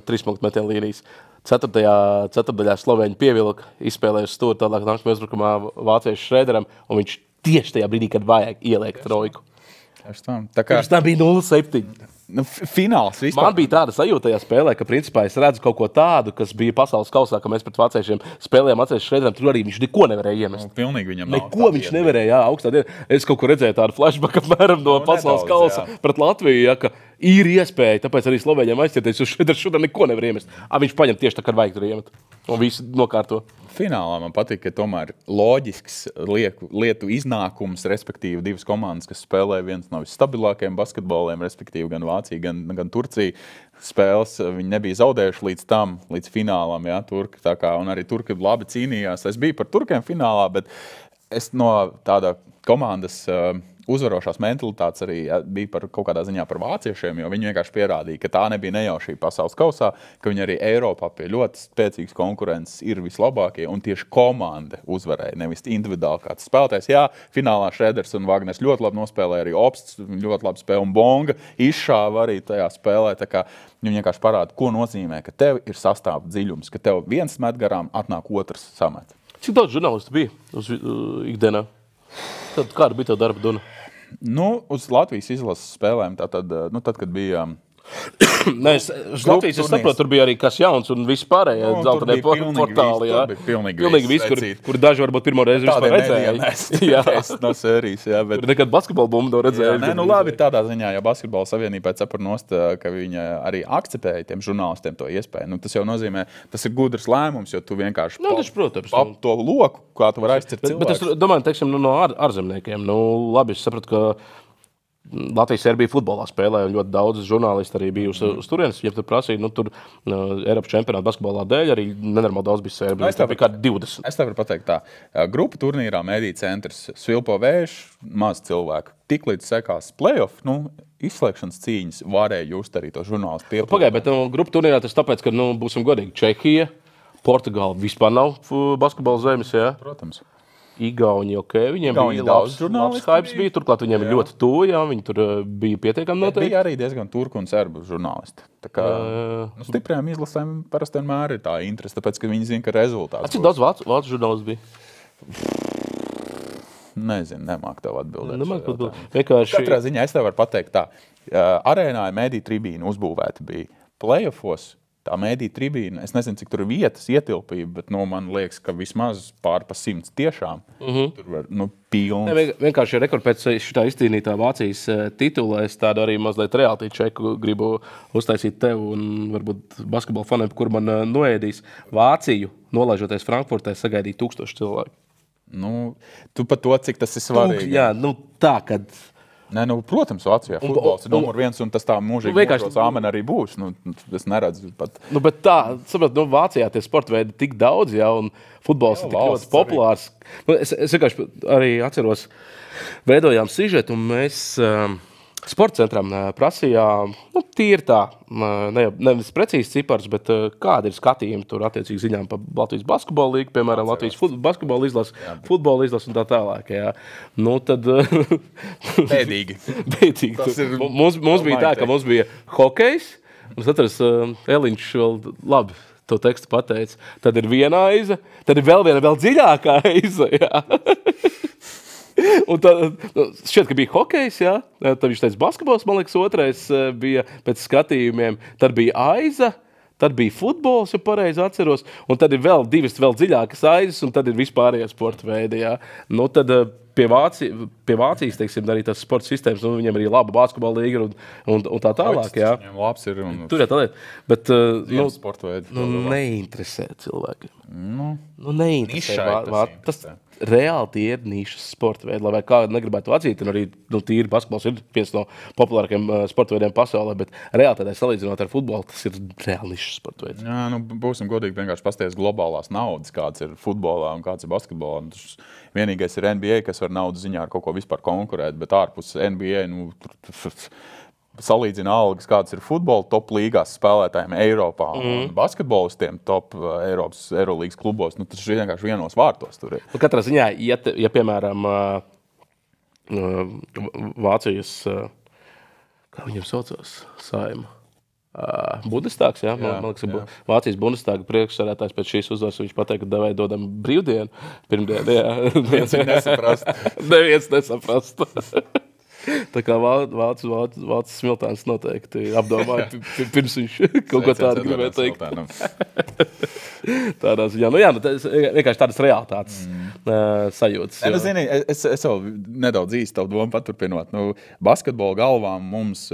3-punktu metiena līnijas. Ceturtdaļā Slovēņi pievilka, izspēlējuši stūri, tālāk nākamajā uzbrukumā vāciešu Šrēderam, un viņš tieši tajā brīdī, kad vajag ieliek trojku. Tā bija 0,7. Fināls vispār. Man bija tāda sajūta tajā spēlē, ka principā es redzu kaut ko tādu, kas bija pasaules kausā, ka mēs pret vāciešiem spēlējām atsevišķi Šrēderam, tur arī viņš neko nevarēja iemest. Pilnīgi viņam nav. Neko viņš nevarēja, augstā dienā. Es kaut ko redzēju tādu flashback apmēram no pasaules kausa pret Latviju, ka ir iespēja, tāpēc arī Slovēņiem aizķerties, jo Šrēders šodien neko nevar iemest. Viņš paņem tieši tā, kad vajag tur iemet. Un visu nokārto. Finālā man patīk, ka tomēr loģisks lietu iznākums, respektīvi 2 komandas, kas spēlē viens no visstabilākajiem basketboliem, respektīvi gan Vācija, gan Turcija spēles. Viņi nebija zaudējuši līdz finālam, jā, Turki. Un arī Turki labi cīnījās. Es biju par Turkiem finālā, bet es no tāda komandas uzvarošās mentalitātes arī bija par kaut kādā ziņā par vāciešiem, jo viņi vienkārši pierādīja, ka tā nebija nejaušība pasaules kausā, ka viņi arī Eiropā pie ļoti spēcīgas konkurences ir vislabākie, un tieši komanda uzvarēja, nevis individuāli kāds spēlētājs. Jā, finālā Šreders un Vagners ļoti labi nospēlēja, arī Obsts ļoti labi spēlē, un Bonga izšāva arī tajā spēlē, tā kā viņi vienkārši parāda, ko nozīmē, ka tev ir sastāv dziļums, ka tev viens met garām, atnāk otrs samet. Cik daudz žurnālistu bija uz ikdienā? Tad kāda bija tā darba duna? Nu, uz Latvijas izlases spēlēm, tad, kad bija... Nē, uz Latvijas es saprotu, tur bija arī kas jauns un viss pārējie zeltanie portāli. Tur bija pilnīgi viss, kur daži varbūt pirmo reizi vispār redzēja. No sērijas, jā. Bet... Tur nekad basketbola bumbu to redzēja. Nē, labi, tādā ziņā, ja basketbola savienība pēc sapar nost, ka viņa arī akceptēja tiem žurnālistiem to iespēju. Nu, tas jau nozīmē, tas ir gudrs lēmums, jo tu vienkārši pap to loku, kā tu vari aizcirt cilvēkus. Bet es domāju, teiksim, no ārzemniekiem. Labi, es sapratu, ka Latvijas-Serbija futbolā spēlē, un ļoti daudz žurnālisti arī bija uz turienes. Ja tur prasīja, tur Eiropas čempionāta basketbolā dēļ arī nenormāli daudz bija Serbija. Tā bija kādi 20. Es tev varu pateikt tā. Grupu turnīrā Mediju centrs svilpo vējš, maz cilvēku. Tiklīdz sekās play-off, izslēgšanas cīņas varēja just arī to žurnālistu piepildīt. Pagaid, bet grupu turnīrā tas tāpēc, ka, būsim godīgi, Čehija, Portugāla vispār nav basketbola zemes, jā? Protams. Igauni, viņiem bija labs hypes bija, turklāt viņiem ir ļoti tuvu, jā, viņi tur bija pietiekami noteikti. Bija arī diezgan turku un serbu žurnālisti. Tā kā stiprajām izlasēm parasti vienmēr ir tā interese, tāpēc, ka viņi zina, ka rezultāts. Cik daudz vācu žurnālisti bija? Nezinu, nemāk tev atbildēt. Vienkārši... Katrā ziņā es tev varu pateikt tā. Arēnā Mediju tribīna uzbūvēta bija play-offos. Tā Mediju tribīna, es nezinu, cik tur ir vietas ietilpība, bet man liekas, ka vismaz pār pa 100 tiešām. Tur var, pilns. Vienkārši rekord pēc šitā izcīnītā Vācijas titula, es tādu arī mazliet realtī čeku gribu uztaisīt tev un varbūt basketbola faniem, kur man noēdīs. Vāciju, nolaižoties Frankfurtē, sagaidīja 1000 cilvēku. Tu par to, cik tas ir svarīgi. Jā, tā, kad... Nē, protams, Vācijā futbols ir numur 1, un tas tā mūžīgi mūžos āmen arī būs. Es neredzu pat. Bet tā, sapratu, Vācijā tie sporta veidi tik daudz, jā, un futbols ir tik ļoti populārs. Es vienkārši arī atceros, veidojām sižetu, un mēs sporta centram prasījām, tīri tā, nevis precīzi cipars, bet kāda ir skatījumi tur attiecīgi ziņām par Latvijas basketbola līgu, piemēram, Latvijas basketbola izlas, futbola izlas un tā tālāk. Jā. Tad... Bēdīgi. Mums bija tā, ka mums bija hokejs, un es atceros, Eliņš vēl labi to tekstu pateica. Tad ir viena aiza, tad ir vēl dziļākā aiza, jā. Un tad šķiet, ka bija hokejs, jā. Tad viņš teica basketbols, man liekas, otrais bija pēc skatījumiem. Tad bija aiza, tad bija futbols, ja pareizi atceros. Un tad ir vēl divas dziļākas aizas, un tad ir vispārējie sporta veidi, jā. Tad pie Vācijas, teiksim, arī tas sporta sistēmas, viņiem arī laba basketbola līga un tā tālāk, jā. Viņiem labs ir. Tur jā tā lieta. Bet, sporta veidi. Neinteresē cilvēki. Neinteresē. Tas reāli tie ir nišas sporta veidi, lai kā negribētu atzīt, un arī tīri basketbols ir viens no populārākiem sporta veidiem pasaulē, bet reāli tādā salīdzinot ar futbolu, tas ir reāli nišas sporta veids. Jā, būsim godīgi, vienkārši pasties globālās naudas, kāds ir futbolā un kāds ir basketbolā. Vienīgais ir NBA, kas var naudas ziņā ar kaut ko vispār konkurēt, bet ārpus NBA, salīdzina algas, kāds ir futbola top līgās spēlētājiem Eiropā un basketbolistiem top Eirolīgas klubos. Tas ir vienkārši vienos vārtos tur ir. Katrā ziņā, ja piemēram, Vācijas, kā viņam saucās, saima, Bundestags, jā? Man liekas, Vācijas Bundestaga priekšsēdētājs pēc šīs uzvaras, viņš pateica, ka devai dodam brīvdienu pirmdienu, jā. Neviens nesaprast. Tā kā vācu smiltāns noteikti apdomāja, pirms viņš kaut ko tādu gribēja teikt. Tādā ziņā. Vienkārši tādas realitātes sajūtas. Es vēl nedaudz īsti tavu domu paturpinot. Basketbola galvām mums,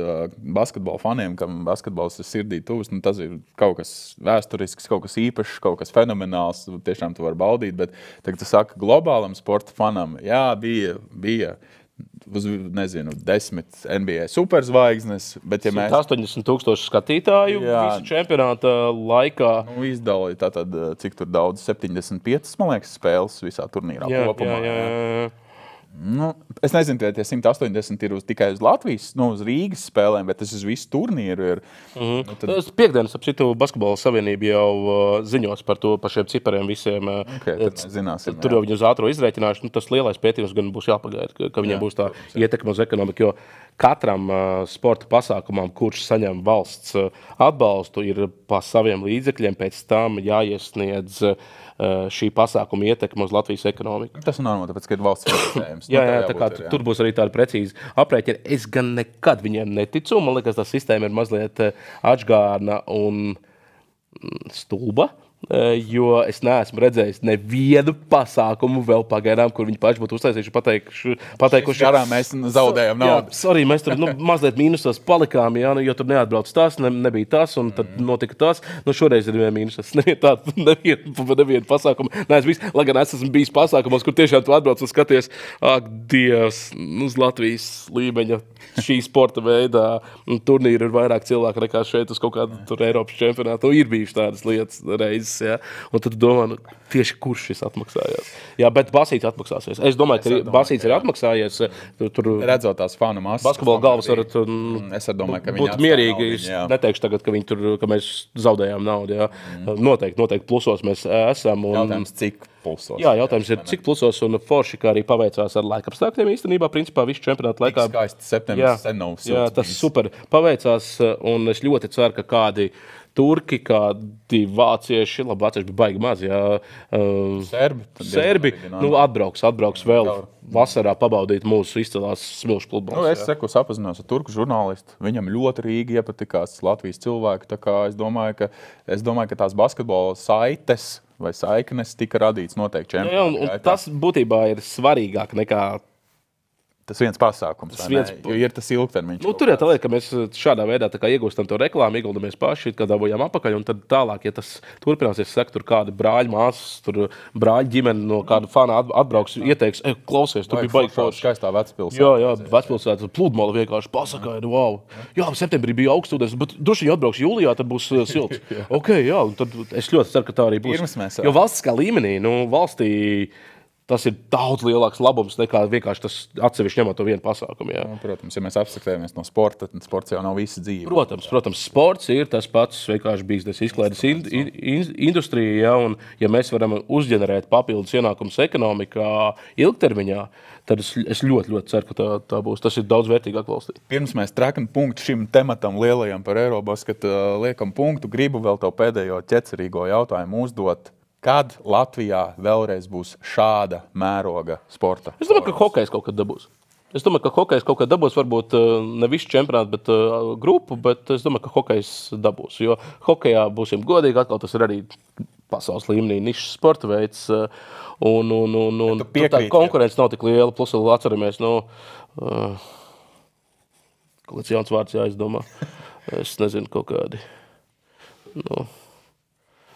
basketbola faniem, kam basketbols ir sirdī tuvs, tas ir kaut kas vēsturisks, kaut kas īpašs, kaut kas fenomenāls. Tiešām tu vari baudīt, bet tagad tu saki globālam sporta fanam, jā, bija nezinu, 10 NBA superzvaigznes, bet ja mēs 80,000 skatītāju visu čempionāta laikā. Nu, izdalīja tātad, cik tur daudz, 75, man liekas, spēles visā turnīrā kopumā. Jā. Nu, es nezinu, tie 180 ir tikai uz Latvijas, uz Rīgas spēlēm, bet tas uz visu turnīru ir. Nu, tad... Piektdienas, ap citu, Basketbola savienība jau ziņos par šiem cipariem visiem. Tad zināsim, tur jau viņi uz ātro izrēķinājuši. Tas lielais pētījums gan būs jāpagaida, ka viņiem būs tā ietekme uz ekonomiku, jo katram sporta pasākumam, kurš saņem valsts atbalstu, ir pa saviem līdzekļiem pēc tam jāiesniedz šī pasākuma ietekme uz Latvijas ekonomiku. Tas ir normāli, tāpēc, ka ir valsts finansējums. Jā, tā kā tur būs arī tāda precīza aprēķina. Es gan nekad viņiem neticu. Man liekas, tā sistēma ir mazliet atžgārna un stulba. Jo es neesmu redzējis nevienu pasākumu vēl pagaidām, kur viņi paši būtu uztaisījuši pateikuši. Garām mēs zaudējam naudu. Sorry, mēs tur mazliet mīnusos palikām, jo tur neatbrauc tas, nebija tas, un tad notika tas. Šoreiz ir mīnusos. Nevienu pasākumu. Lai gan es esmu bijis pasākumos, kur tiešām tu atbrauc un skaties, ak, Dievs, uz Latvijas līmeņa šī sporta veidā turnīri ir vairāk cilvēku nekā šeit uz kaut kādu Eiropas čempionātu. Ir bijuši tādas lietas reizes. Ja? Un tad domā, tieši kurš šis atmaksājās. Jā, bet Basīts atmaksāsies. Es domāju, ka Basīts ir atmaksājies. Redzot tās fanu masas. Basketbola galvas varat būt mierīgi. Es neteikšu tagad, ka mēs zaudējām naudu. Jā. Noteikti plusos mēs esam. Jautājums, cik plusos? Jā, jautājums ir, cik plusos un forši, kā arī paveicās ar laikapstākļiem īstenībā. Principā visu čempionātu laikā. Tik skaisti septembris sen nav silts. Jā, tas super paveicās un es ļoti ceru, ka kādi turki, kādi vācieši, labi, vācieši bija baigi maz, jā. Serbi, atbrauks vēl vasarā pabaudīt mūsu izcilās smilšu pludmales. Es sapazinos ar turku žurnālistu, viņam ļoti Rīga iepatikās Latvijas cilvēku, tā kā es domāju, ka tās basketbola saites vai saiknes tika radīts noteikti čempionātā. Un tas būtībā ir svarīgāk nekā tas viens pasākums, jo ir tas ilgtermiņš. Tur ir tā lieta, ka mēs šādā veidā iegūstam to reklāmu, ieguldamies paši, kad dabūjām apakaļ, un tad tālāk, ja tas turpināsies, saka, tur kādi brāļi māsas, tur brāļi ģimene no kāda fana atbrauks, ieteiks, klausies, tu biji baigi forši. Skaistā Vecpilsēta. Jā, Vecpilsēta, pludmale vienkārši pasakaida, wow. Jā, septembrī bija augstūdens, bet droši viņi atbrauks jūlijā, tad būs silts. Jā, un tad es ļoti ceru, ka tā arī būs. Jo valstiskā līmenī, valstī tas ir daudz lielāks labums nekā vienkārši tas atsevišķi ņemot to vienu pasākumu. Jā. Protams, ja mēs abstraktējamies no sporta, tad sports jau nav visa dzīve. Protams, sports ir tas pats vienkārši biznes izklaides industrija, ja, un ja mēs varam uzģenerēt papildus ienākumus ekonomikā ilgtermiņā, tad es ļoti ceru, ka tā būs. Tas ir daudz vērtīgāk valstī. Pirms mēs trekam punktu šim tematam lielajam par Eirobasketu, liekam punktu, gribu vēl tev pēdējo ķecerīgo jautājumu uzdot. Kad Latvijā vēlreiz būs šāda mēroga sporta? Es domāju, ka hokejs kaut kad dabūs. Varbūt ne visu čempionātu, bet grupu, bet es domāju, ka hokejs dabūs. Jo hokejā, būsim godīgi, atkal tas ir arī pasaules līmenī nišas sporta veids. Un tā konkurence nav tik liela. Plus vēl atceramies, kāds jauns vārds jāizdomā. Es nezinu, kaut kādi.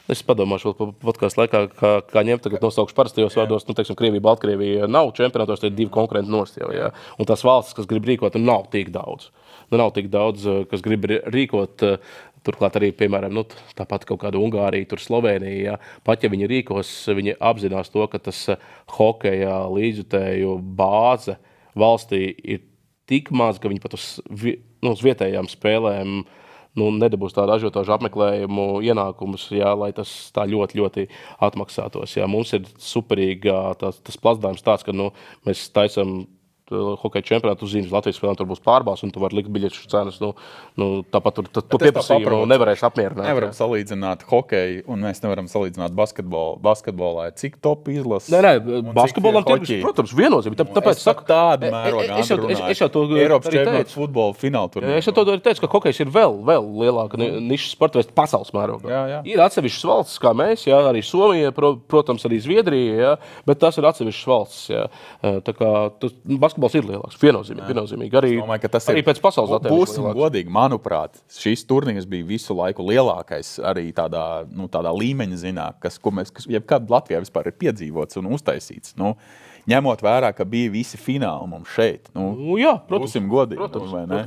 Es padomāšu vēl par podcastu laikā, kā ņemt, tagad nosaukšu parastajos vārdos, Krievija, Baltkrievija nav čempionātos, tad ir divi konkurenti nost jau, jā. Un tās valstis, kas grib rīkot, nav tik daudz. Nav tik daudz, kas grib rīkot, turklāt arī, piemēram, tāpat kaut kāda Ungārija, tur Slovenija, jā. Pat ja viņi rīkos, viņi apzinās to, ka tas hokeja līdzjutēju bāze valstī ir tik maz, ka viņi pat uz vietējām spēlēm nedabūs tādu ažiotāžu apmeklējumu ienākumus, jā, lai tas tā ļoti atmaksātos. Jā. Mums ir superīga tas plasdājums tāds, ka mēs taisam hokeja čempionātu uz zīmes Latvijas spēlēm, tur būs pārbās, un tu vari likt biļešu cenas. Tāpat tur to pieprasījumu nevarēs apmierināt. Nevaram salīdzināt hokeju, un mēs nevaram salīdzināt basketbolā. Cik top izlases? Nē, basketbolam tirgus, protams, viennozīmīgi. Tāpēc saku tādu mērogu es jau to Eiropas čempionāts futbola fināla turnīrā. Es jau to arī teicu, ka hokejs ir vēl lielāka nišas sporta veids pasaules mērogā. Jā. Ir atsevišķas valstis, kā mēs, jā, arī Somija, protams, arī Zviedrija, jā, bet tas ir atsevišķas valstis. Jā. Tā kā basketbols ir lielāks, viennozīmīgi. Arī, domāju, ka tas arī pēc pasaules datiem. Būsim godīgi, manuprāt, šīs turnīrs bija visu laiku lielākais arī tādā līmeņa zinā, kas jebkad Latvijā vispār ir piedzīvots un uztaisīts. ņemot vērā, ka bija visi fināli mums šeit. Jā, protams. Būsim godīgi, vai ne?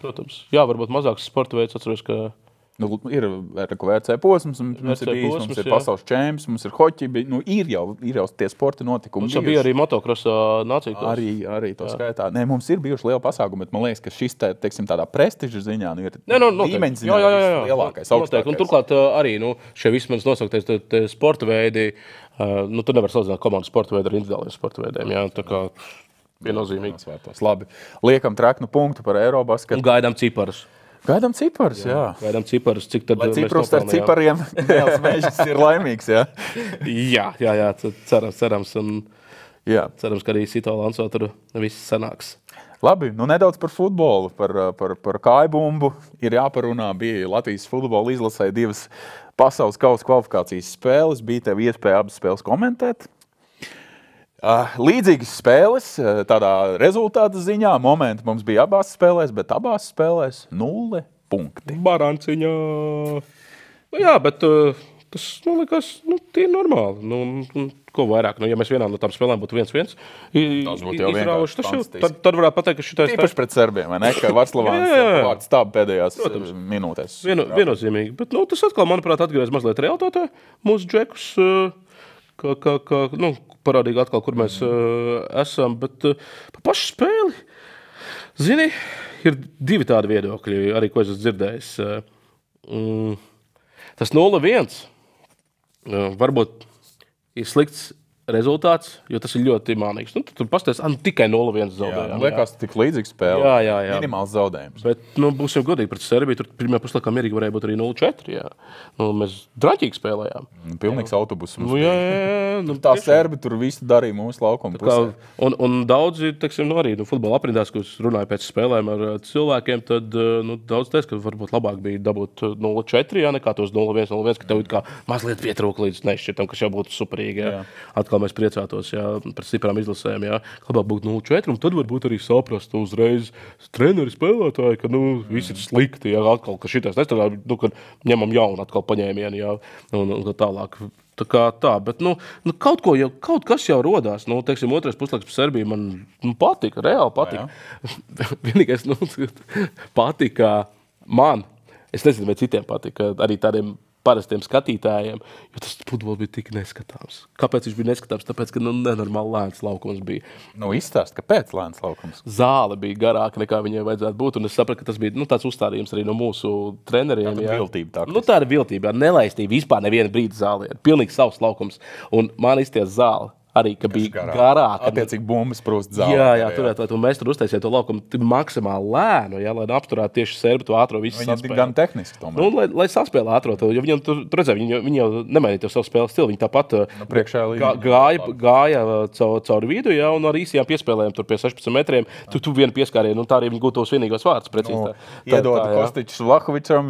Protams. Jā, varbūt mazāks sporta veids, atceros, ka ir VRC posms, mums ir bijis, mums ir pasaules čemps, mums ir hoķi, ir jau tie sporta notikumi. Mums bija arī motokrosa nācija. Arī to skaitā. Nē, mums ir bijuši lieli pasākumi, bet man liekas, ka šis, teiksim, tādā prestiža ziņā, ir līmeņa ziņā lielākais, augstākais. Un turklāt arī, šie visi manas nosauktais sporta veidi, tu nevar salīdzināt komandu sporta veidu ar individuāliem sporta veidiem, jā, tā kā viennozīmīgi. Labi, liekam traknu punktu par Eirobasketu. Un gaidām ciparus. Gaidām ciparus, jā. Gaidām ciparus, cik tad lai ciprus ar cipariem Dēls Mežs ir laimīgs, jā? Jā, cerams. Un cerams, ka arī Sito Lanso tur viss sanāks. Labi, nedaudz par futbolu, par kājbumbu ir jāparunā. Bija Latvijas futbola izlasē 2 pasaules kausa kvalifikācijas spēles. Bija tev iespēja abas spēles komentēt. Līdzīgas spēles, tādā rezultāta ziņā, momenti mums bija abās spēlēs, bet abās spēlēs 0 punkti. Baranciņā. Jā, bet tas, man liekas, tie ir normāli. Ko vairāk, ja mēs vienā no tām spēlēm būtu 1-1, tad varētu pateikt, ka šitais... Tīpaši pret serbiem, vai ne? Ka Varslavāns vārds stāv pēdējās minūtēs. Viennozīmīgi, bet tas atkal, manuprāt, atgriez mazliet realitātē. Mūsu džekus... parādīgi atkal, kur mēs esam, bet par pašu spēli, zini, ir 2 tādi viedokļi, arī ko es esmu dzirdējis. Tas 0-1 varbūt ir slikts rezultāts, jo tas ir ļoti mānīgs. Tur pastāties, tikai 0-1 zaudējām. Liekas, tik līdzīgs spēle. Jā. Minimāls zaudējums. Bet, būsim godīgi pret Serbiju. Tur pirmajā puslaikā mierīgi varēja būt arī 0-4. Jā. Mēs draņķīgi spēlējām. Pilnīgs autobus. Tā Serbi tur visu darīja mūsu laukuma pusē. Un daudzi, teiksim, arī futbola aprindās, ko es runāju pēc spēlēm ar cilvēkiem, tad daudz teica, ka varbūt labāk bija dabūt 0-4, nekā tos 0-1, ka tev kā mazliet pietrūka līdz nešķitam, kas jau būtu superīgi. Jā. Atkal mēs priecātos par stiprām izlasēm. Labāk būtu 0-4, un tad varbūt arī saprast uzreiz treneri spēlētāji, ka viss ir slikti. Jā, atkal, ka šitais nestrādā, kad ņemam jaunu atkal paņēmienu, jā, un tālāk. Tā, bet kaut kas jau rodās. Teiksim, otrais puslaiks par Serbiju man patika, reāli patika. Vienīgais patika man. Es nezinu, vai citiem patika, arī tādiem parastiem skatītājiem, jo tas futbols bija tik neskatāms. Kāpēc viņš bija neskatāms? Tāpēc, ka nenormāli lēns laukums bija. Izstāst, kāpēc lēns laukums? Zāle bija garāka, nekā viņai vajadzētu būt, un es sapratu, ka tas bija tāds uzstādījums arī no mūsu treneriem. Tāda viltība. Tāda viltība, nelaistība, vispār neviena brīdi zālē. Pilnīgi savs laukums. Un man izties zāle. Arī, ka bija garāka. Attiecīgi bumbas prost zālē. Jā, turēt, un mēs tur uztaisījām to laukumu maksimāli lēnu, lai apturētu tieši Serbi to ātro visu saspēli. Viņi gan tehniski tomēr. Lai saspēlē ātro, jo viņam tur redzēja, viņi jau nemainīja savu spēles stilu, viņi tāpat gāja caur vidu, jā, un ar īsajām piespēlēm tur pie 16 metriem, tu vienu pieskārienu, un tā arī viņi gūtu tos vienīgos vārdus precīzi. Iedot Kostičs Vlahovičam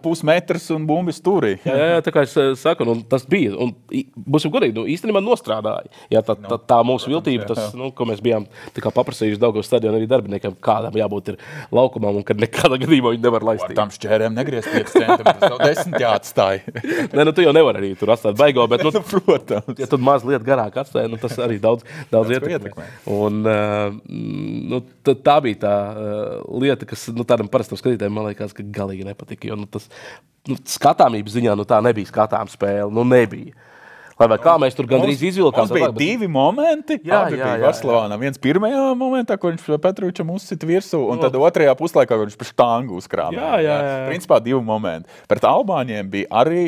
pusmetrs un bumbis turī. Jā, tā kā es saku, un tas bija, un būsim godīgi, īstenībā nostrādāja. Jā, tā mūsu viltība, tas, ko mēs bijām paprasījuši Daugavas stadionu arī darbiniekiem, kādam jābūt ir laukumam, un kad nekādā gadījumā viņi nevar laist. Tam šķērēm negriezt 5 centimetrus, jau 10 jāatstāja. Nē, tu jau nevar arī tur atstāt baigo, bet, protams. Ja tu mazliet garāk atstāja, tas arī daudz ietekmē. Un tā bija tā lieta, kas tādam parastam skatītājiem, man liekas, ka galīgi nepatika, jo tas skatāmības ziņā tā nebija skatām spēle, nebija. Lai vai kā mēs tur gandrīz izvilkām. Mums bija 2 momenti. Abi bija Varslavānā. Viens pirmajā momentā, ko viņš Petručam uzsita virsū, un tad otrajā puslaikā, ko viņš pa štangu uzkrāmē. Jā. Principā 2 momenti. Pret Albāņiem bija arī,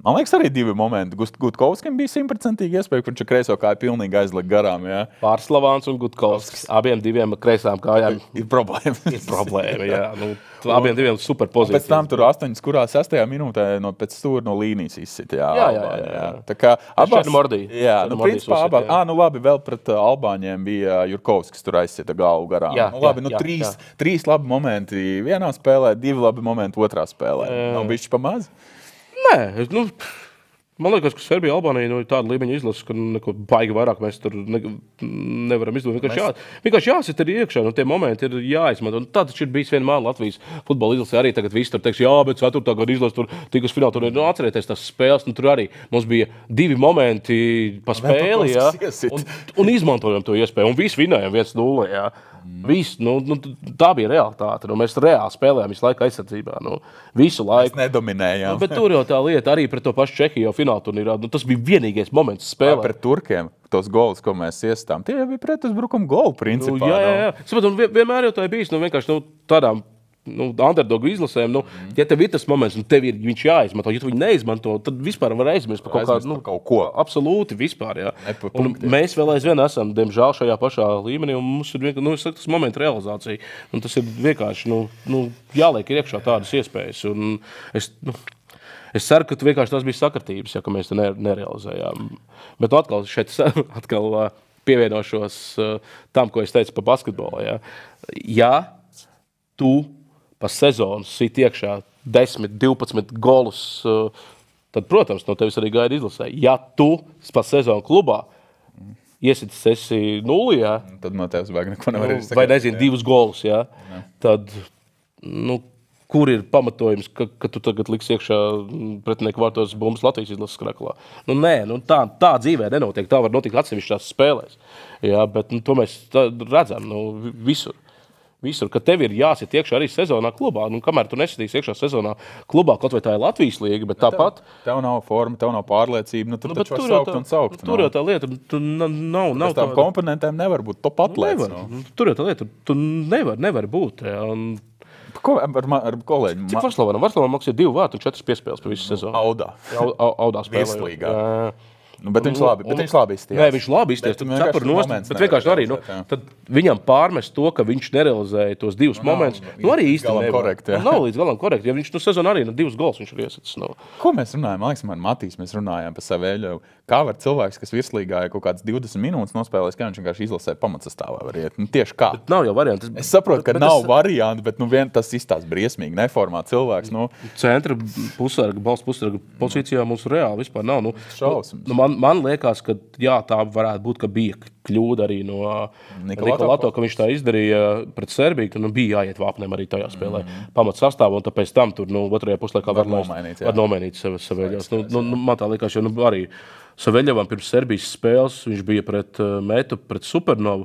man liekas, arī 2 momenti. Gutkovskim bija 100% iespēja, ka viņš kreiso kāju pilnīgi aizliek garām. Jā. Pārslavāns un Gutkovskis. Abiem 2 kreisām kājām. Ir problēma. Jā. Abiem 2 super pozīcijas. Pēc tam tur 8, kurā 6. minūtē pēc stūra no līnijas izsit. Jā. Tā kā abās... Jā, principā abās. Labi, vēl pret Albāņiem bija Jurkovskis, tur aizsita galvu garām. Labi, 3 labi momenti vienā spēlē, 2 labi momenti otrā spēlē. Nav bišķi pa maz? Nē, Man liekas, ka Serbija, Albānija ir tāda līmeņa izlase, ka neko baigi vairāk mēs tur nevaram izdot. Vienkārši jāsit arī iekšā, tie momenti ir jāizmanto. Tā taču ir bijis vienmēr Latvijas futbola izlase. Arī tagad viss tur teiks, bet 4. gada izlase tur tikas finālā. Tur atcerieties tās spēles, tur arī mums bija 2 momenti pa spēli, un izmantojam to iespēju. Un visi vinējam 1-0, jā. Viss, tā bija realitāte. Mēs reāli spēlējām visu laiku aizsardzībā. Visu laiku. Mēs nedominējām. Bet tur jau tā lieta arī pret to pašu Čehiju jau fināla turnīrā. Tas bija vienīgais moments spēlē. Pret turkiem tos golus, ko mēs iestām, tie bija pretuzbrukuma golu principā. Jā. Sapratu, vienmēr jau tā ir bijis, vienkārši tādām underdogu izlasēm, ja tev ir tas moments, un tev viņš jāizmanto, ja tu viņu neizmanto, tad vispār var aizmirst par kaut ko. Absolūti vispār, jā. Un mēs vēl aizvien esam, diemžēl, šajā pašā līmenī, un mums ir vienkārši, tas momenta realizācija. Un tas ir vienkārši, jāliek iekšā tādas iespējas. Un es ceru, ka vienkārši tas bija sakartības, ja, ka mēs te nerealizējām. Bet atkal pievienošos tam, ko es teicu par basketbolu. Ja tu pa sezonu sit iekšā 10, 12 golus, tad, protams, no tevis arī gaida izlasē. Ja tu pa sezonu klubā iesitis esi 0, tad no tevis vajag neko nevar izsakāt. Vai nezinu, 2 golus, tad, kur ir pamatojums, ka tu tagad liks iekšā pretinieku vārtos bumbas Latvijas izlases skraklā? Tā dzīvē nenotiek, tā var notikt atsevišķās spēlēs. Bet to mēs redzam visur. Visur, ka tev ir jāsit iekšā arī sezonā klubā. Kamēr tu nesitīs iekšā sezonā klubā, kaut vai tā ir Latvijas līga, bet tāpat... Tev nav forma, tev nav pārliecība, tur taču var saukt. Tur jau tā lieta, tu nav... Bez tām komponentēm nevar būt top atlēts. Tur jau tā lieta, tu nevar būt. Ko ar kolēģi? Cik Varslavanam? Varslavanam maksāja 2 vārtu un 4 piespēles pa visu sezonu. Audā spēlē. Vieslīgā. Bet viņš labi izties. Nē, viņš labi izties. Bet vienkārši arī tad viņam pārmest to, ka viņš nerealizēja tos 2 momentus. Arī īsti nav līdz galam korekti. Ja viņš sezonu arī 2 gols viņš ir iesicis. Ko mēs runājam? Ar Matīs mēs runājām par Saveļovu. Kā var cilvēks, kas virslīgā ir kaut kāds 20 minūtes nospēlējis, kā viņš vienkārši izlasē pamatsastāvā var iet? Tieši kā? Bet nav jau varianti. Es saprotu, ka nav varianti, bet tas izstās briesmīgi, neformā cilvēks. Centra pusarga, balsts pusarga pozīcijā mums reāli vispār nav. Šausmas. Man liekas, ka tā varētu būt, ka bija kļūda arī no Nikolato, ka viņš tā izdarīja pret Serbiju, ka bija jāiet vāpnēm arī tajā spēlē pamats sastāvā, un tāpēc tam tur otrajā puslaikā var nomainīt Saveļovs. Man tā liekas, jo arī Saveļovam pirms Serbijas spēles viņš bija pret Metu, pret Supernovu,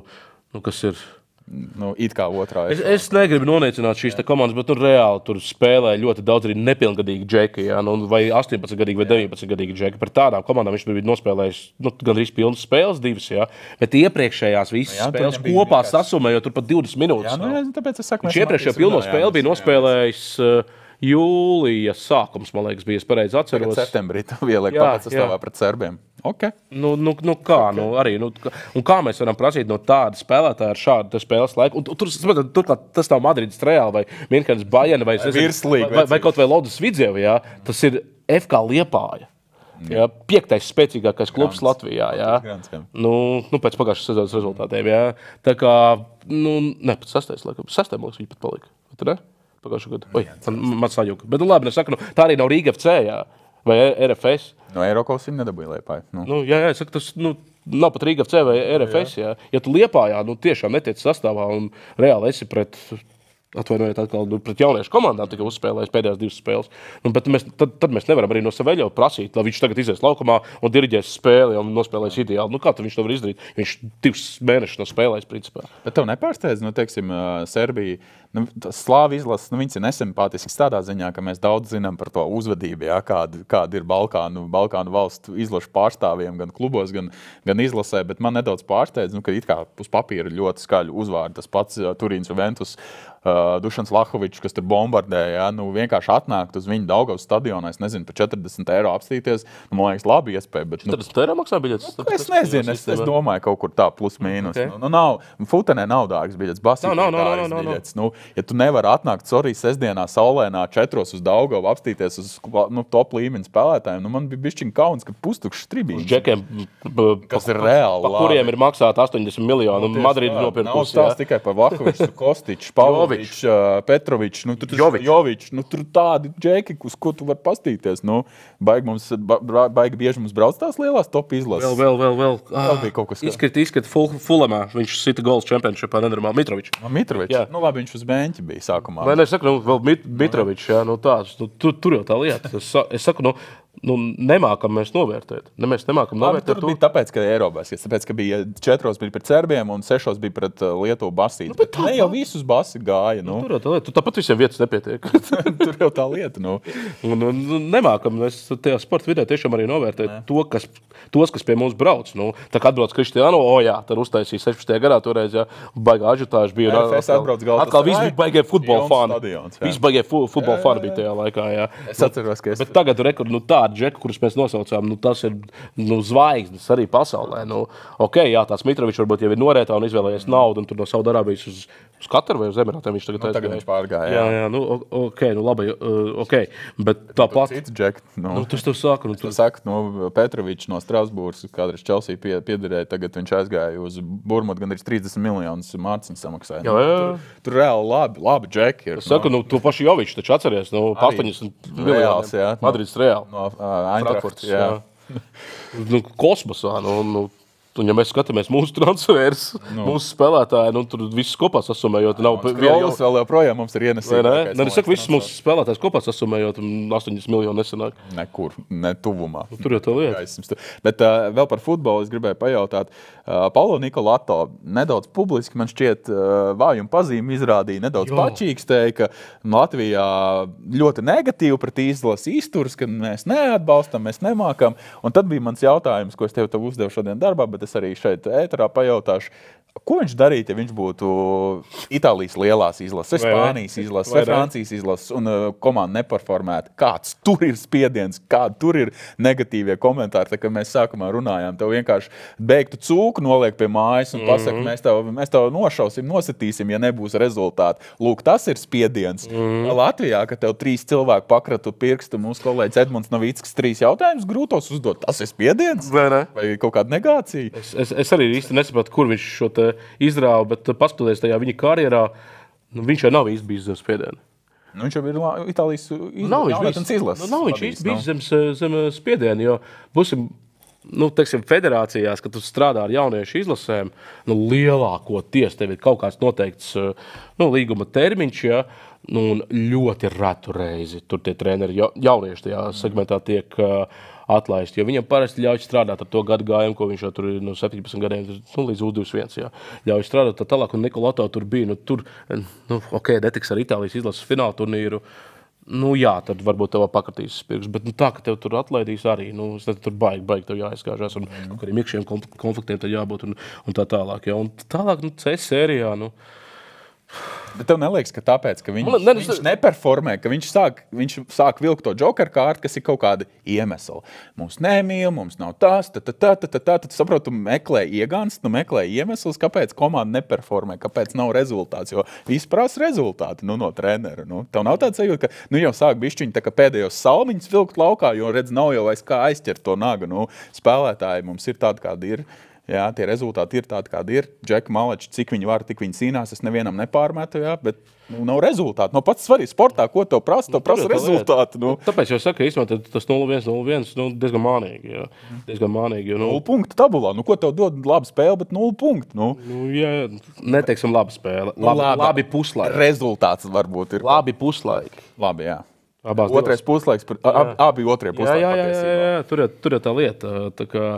kas ir... it kā otrā. Es negribu noniecināt šīs komandas, bet reāli tur spēlē ļoti daudz arī nepilngadīgi džeki, vai 18-gadīgi vai 19-gadīgi džeki. Par tādām komandām viņš bija nospēlējis gandrīz pilnas spēles 2, bet iepriekšējās visas spēles kopā sasumējot tur pat 20 minūtes. Tāpēc es saku, viņš iepriekšējā pilno spēli bija nospēlējis jūlija sākums, man liekas, bija, es pareizi atceros. Tagad septembrī tā ieliek pamatsastāvā pret serbiem. Okay. Un kā mēs varam prasīt no tāda spēlētāja ar šādu spēles laiku? Turklāt tas nav Madrids Real vai Minhenes Bayern vai kaut vai Lodus Vidzjeva, tas ir FK Liepāja. 5. spēcīgākais klubs Latvijā. Pēc pagājušās sezonas rezultātiem. Tā kā, pat 6. laikam. 6. liekas viņi pat palika. Bet ne? Pagājušā gadu. Man sajūka. Bet labi, nesaku, tā arī nav Rīga FC, vai RFS. No Eiropas viņi nedabūja Liepāju. Es saku, tas nav pat Rīga FC vai RFS. Ja tu Liepājā tiešām netiec sastāvā un reāli esi pret... Atvainojiet, atkal pret jauniešu komandām tikai uzspēlējis pēdējās 2 spēles. Tad mēs nevaram arī no Saveļova prasīt, lai viņš tagad izies laukumā un diriģēs spēli un nospēlēs ideāli. Kā tad viņš to var izdarīt? Viņš 2 mēnešus nav spēlējis, principā. Bet tev nepārsteidz, teiksim, Serbija, slāvi izlases, viņas ir nesempātisks tādā ziņā, ka mēs daudz zinām par to uzvedību, kāda ir Balkānu valstu izlašu pārstāvjiem gan klubos, gan izlasē, bet man nedaudz pārsteidz, ka it kā uz papīra ļoti skaļu uzvārdu. Tas pats Turīns Juventus, Dušans Lahovičs, kas tur bombardēja, vienkārši atnākt uz viņu Daugavas stadionā, es nezinu, par 40 eiro apstīties, man liekas, labi iespēja. Bet, 40 eiro maksā biļetes? Es nezinu, es domāju, kaut kur tā plus mīnus. Okay. Futenē nav dārgas biļetes, basītē dārgas biļetes. Ja tu nevari atnākt, sestdienā, saulēnā, 4 uz Daugavu apstīties uz top līmeņa spēlētājiem, man bija bišķiņ kauns, ka pustukšs tribīns. Uz džekiem, kas ir reāli pa kuriem ir maksāt 80 miljonu, Madridi nopirkus. Nav stāsts tikai par Vlahoviču, Kostiču, Pavloviču. Petrovičs, Jovičs, tur tādi džeki, uz ko tu vari pastīties. Baigi bieži mums brauc tās lielās top izlases. Vēl bija kaut kas. Izskat Fulamā. Viņš sita gols championshipā nenormāli. Mitrovičs. Mitrovičs. Labi, viņš uz beņķa bija sākumā. Vai ne, es saku, vēl Mitrovičs, jā, tāds. Tur jau tā lieta. Es saku, nemākam mēs novērtēt. Mēs nemākam novērtēt. Tur bija tāpēc, ka Eiropās, tāpēc, ka bija 4 bija pret Serbiem un 6 bija pret Lietuvu basīt. Bet ne jau visus basi gāja. Tur jau tā lieta. Tu tāpat visiem vietas nepietiek. Tur jau tā lieta. Nemākam mēs tajā sporta vidē tiešām arī novērtēt tos, kas pie mums brauc. Tā kā atbrauc Kristiāno, tad uztaisīja 16. gadā toreiz, baigā ažutāži bija. Atkal viss bija baigie futbola fani. Viss baigie futbola fani bija tajā laikā, jā. Es atceros, ka Bet tagad rekordu, tādu džeku, kurus mēs nosaucām, tas ir zvaigznes arī pasaulē. Jā, tās Mitrovičs varbūt jau ir norētā un izvēlējies naudu, un tur no Saudarābijas uz Kataru vai uz Emirātiem viņš tagad tagad viņš pārgāja. Jā, labi, bet tāpat. Cits džek. Tas tev saka. Tu saki, Petrovičs no Strasbūras, kādreiz Chelsea piederēja, tagad viņš aizgāja uz Burmutu, gan arī 30 miljonus Mārciņas samaksāja. Tur reāli labi džeki ir. Es saku, tu paši Jovičs taču atceries, 80 miljonus. Madrids Reāli. Eintracht, Kosmosā. Ja mēs skatāmies mūsu transferus, mūsu spēlētāji, tur viss kopā sasumējot. Skolas vēl joprojām mums ir ienesīgi. Es saku, visus mūsu spēlētājs kopā sasumējot 80 miljonu nesanāk. Nekur, ne tuvumā. Tur jau tā lieta. Bet vēl par futbolu es gribēju pajautāt. Paulo Nikolato nedaudz publiski, man šķiet, vājumu pazīmi izrādīja, nedaudz pačīkstēja, ka Latvijā ļoti negatīvi pret izlasi izturs, ka mēs neatbalstam, mēs nemākam. Un tad bija mans jautājums, ko es tev uzdevu šodien darbā, bet es arī šeit ēterā pajautāšu, ko viņš darītu, ja viņš būtu Itālijas lielās izlases, Spānijas izlases, vai Francijas izlases un komanda neperformēta? Kāds tur ir spiediens, kādi tur ir negatīvie komentāri? Tā kā mēs sākumā runājām, tev vienkārši beigtu cūku noliek pie mājas un pasaka, mēs tev nošausim, nositīsim, ja nebūs rezultāti. Lūk, tas ir spiediens. Latvijā, ka tev 3 cilvēki pakratu pirkstu, mūsu kolēģis Edmunds Novickis 3 jautājumus grūtos uzdot. Tas ir spiediens? Vai kaut kāda negācija? Es arī īsti nesapratu, kur viņš šo izrāva, bet paskatoties tajā viņa karjerā, viņš jau nav īsti bijis zem spiediena. Viņš jau ir Itālijas izlases. Nav viņš īsti bijis zem spiediena, jo būsim, federācijās, kad tu strādā ar jauniešu izlasēm, lielākoties tev ir kaut kāds noteikts līguma termiņš, un ļoti retu reizi tur tie treneri jaunieši tajā segmentā tiek atlaist, jo viņam parasti ļauj strādāt ar to gadu gājumu, ko viņš jau tur ir no 17 gadiem līdz U21. Ļauj strādāt tā tālāk, un Nikolato tur bija, netiks ar Itālijas izlases fināla turnīru. Tad varbūt tev pakratīs pirks, bet tā, ka tev tur atlaidīs arī, tur baigi tev jāizskāžās, un kaut kādiem iekšējiem konfliktiem tad jābūt, un tā tālāk. Un tālāk, C sērijā, Bet tev neliekas, ka tāpēc, ka viņš neperformē, ka viņš sāk vilkt to joker kārtu, kas ir kaut kāda iemesla. Mums nemīl, mums nav tas, tad saprotu, tu meklē iegāns, tu meklē iemeslus, kāpēc komanda neperformē, kāpēc nav rezultāts, jo visi prasa rezultāti no trenera. Tev nav tāds sajūta, ka jau sāk bišķiņi tā kā pēdējos salmiņus vilkt laukā, jo redz, nav jau vairs kā aizķert to nagu. Spēlētāji mums ir tādi, kādi ir. Jā, tie rezultāti ir tādi, kādi ir. Džeki Maleči, cik viņi var, tik viņi cīnās, es nevienam nepārmetu, bet nav rezultāti. Pats svarīgi sportā, ko tev prasa? Tev prasa rezultāti. Tāpēc jau saka, īstenībā tas 0-1 diezgan mānīgi. Diezgan mānīgi. 0 punktu tabulā. Ko tev dod labu spēli, bet 0 punktu? Neteiksim labu spēli. Labi puslaiki. Rezultāts varbūt ir. Labi puslaiki. Labi, jā. Otrais puslaiks, abi otrie puslaiki. Jā, tur ir tā lieta. Tā kā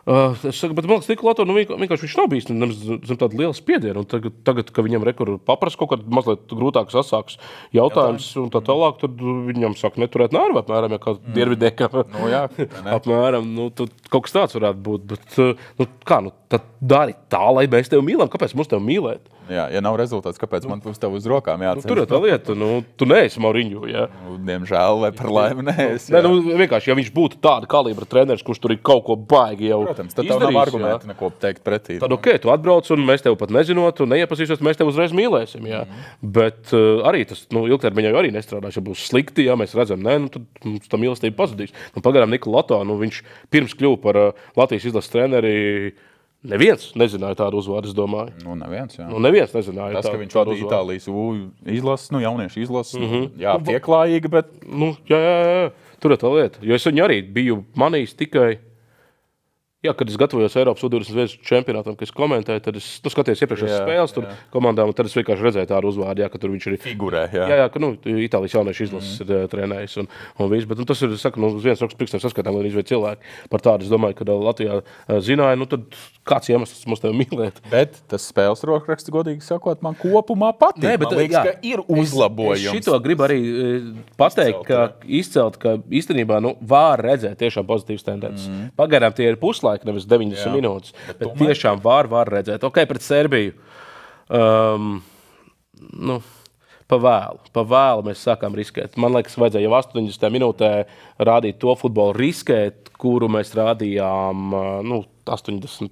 es saku, bet man liekas, Nikolato, vienkārši viņš nav bijis zem tāda liela spiediena. Tagad, ka viņam paprast kaut kādu mazliet grūtāks asāks jautājums un tā tālāk, tad viņam saka neturēt nervu apmēram, kā Diervidēkam. Apmēram, kaut kas tāds varētu būt. Bet, tad dari tā, lai mēs tevi mīlam. Kāpēc mums tevi mīlēt? Jā, ja nav rezultāts, kāpēc man uz tev uz rokām jāatcer? Tur ir tā lieta, tu neesi Mauriņu, jā. Diemžēl, vai par laimi neesi. Vienkārši, ja viņš būtu tāda kalibra treneris, kurš tur ir kaut ko baigi jau Protams, tad tev nav argumenti neko teikt pretī. Tad tu atbrauc un mēs tev pat nezinotu, neiepazīstos, mēs tev uzreiz mīlēsim, jā. Bet arī tas, ilgtermiņā jau arī nestrādās, ja būs slikti, ja mēs redzam, tad mums tā mīlestība pazudīs. Pagaram Nikolato, viņš pirms kļuva par Latvijas izlases treneri, Neviens nezināja tādu uzvārdu, es domāju. Nu, neviens, jā. Neviens nezināja Tas, ka viņš vadīja Itālijas izlases, jauniešu izlases, jā, pieklājīgi, bet... Jā. Tur ir tā lieta. Jo es viņu arī biju manījis tikai... Jā, kad es gatavojos Eiropas U21 čempionātam, kad es komentēju, tad es skatījos iepriekšējās spēles tur komandām, un tad es vienkārši redzēju tādu uzvārdu, ka tur viņš ir figurē. Jā, ka Itālijas jauniešu izlases ir trenējis un viss. Bet tas ir, saku, uz viens rokas pirkstiem saskatām, lai izveid cilvēki par tādu. Es domāju, ka Latvijā zināja, tad kāds iemesls mums tevi mīlēt. Bet tas spēles rokraksts, godīgi sakot, man kopumā patīk. Nē, bet, man liekas, ka ir uzlabojums. Es šito gribu arī pateikt, ka īstenībā var redzēt tiešām pozitīvas tendences. Pagaidām tie ir puslaiki, nevis 90 minūtes. Bet tiešām var redzēt. Ok, pret Serbiju. Pa vēlu mēs sākām riskēt. Man liekas, vajadzēja jau 80 minūtē rādīt to futbolu riskēt, kuru mēs rādījām 88.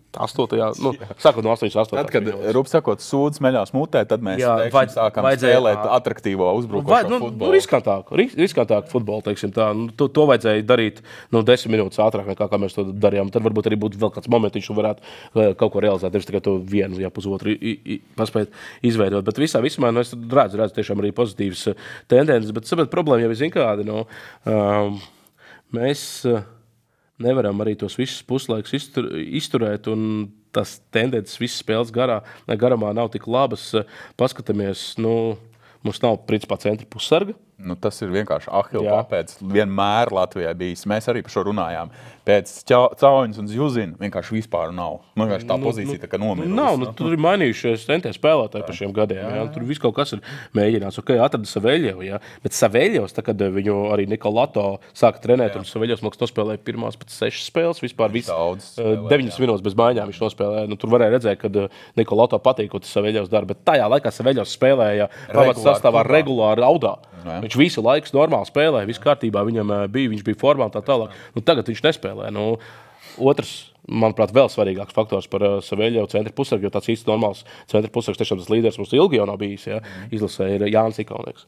Sākot no 88. Tad, kad Rups sakot sūdz meļās mutē, tad mēs sākām spēlēt atraktīvo uzbrukošo futbolu. Riskantāku futbolu, teiksim tā. To vajadzēja darīt 10 minūtes ātrāk, nekā mēs to darījām. Tad varbūt arī būtu vēl kāds momentiņš, un varētu kaut ko realizēt. Nevis tikai to vienu, pusotru paspēt izveidot. Bet vismā es redzu tiešām arī pozitīvas tendences. Bet problēma jau ir zin kādi. Mēs nevaram arī tos visus puslaikus izturēt, un tas tendences visas spēles garumā nav tik labas. Paskatāmies, mums nav principā centra pussarga. Tas ir vienkārši Ahila papēdis. Vienmēr Latvijā bijis. Mēs arī par šo runājām. Pēc Cauņas un Zjuzina vienkārši vispār nav. Vienkārši tā pozīcija tā kā nomirusi. Nav, tur ir mainījušies tentie spēlētāji par šiem gadiem. Jā. Tur viss kaut kas ir mēģināts. Ok, atrada Saveļevu, bet Saveļevs, kad viņu arī Nikolato sāka trenēt, un Saveļevs nospēlēja pirmās pat 6 spēles, vispār 9 minūtes bez maiņām viņš nospēlēja. Tur varēja redzēt, ka Nikolato patīk, ko tas Saveļevs dara, bet tajā laikā Saveļevs spēlēja pamats sastāvā regulāri audā. Viņš visu laiku normāli spēlēja, viss kārtībā viņam bija, viņš bija formā un tā tālāk. Tagad viņš nespēlē. Otrs, manuprāt, vēl svarīgāks faktors par Saveļevu centra pusargu, jo tāds īsti normāls centra pusargs, tiešām tas līderis mums ilgi jau nav bijis, izlasē ir Jānis Ikaunieks.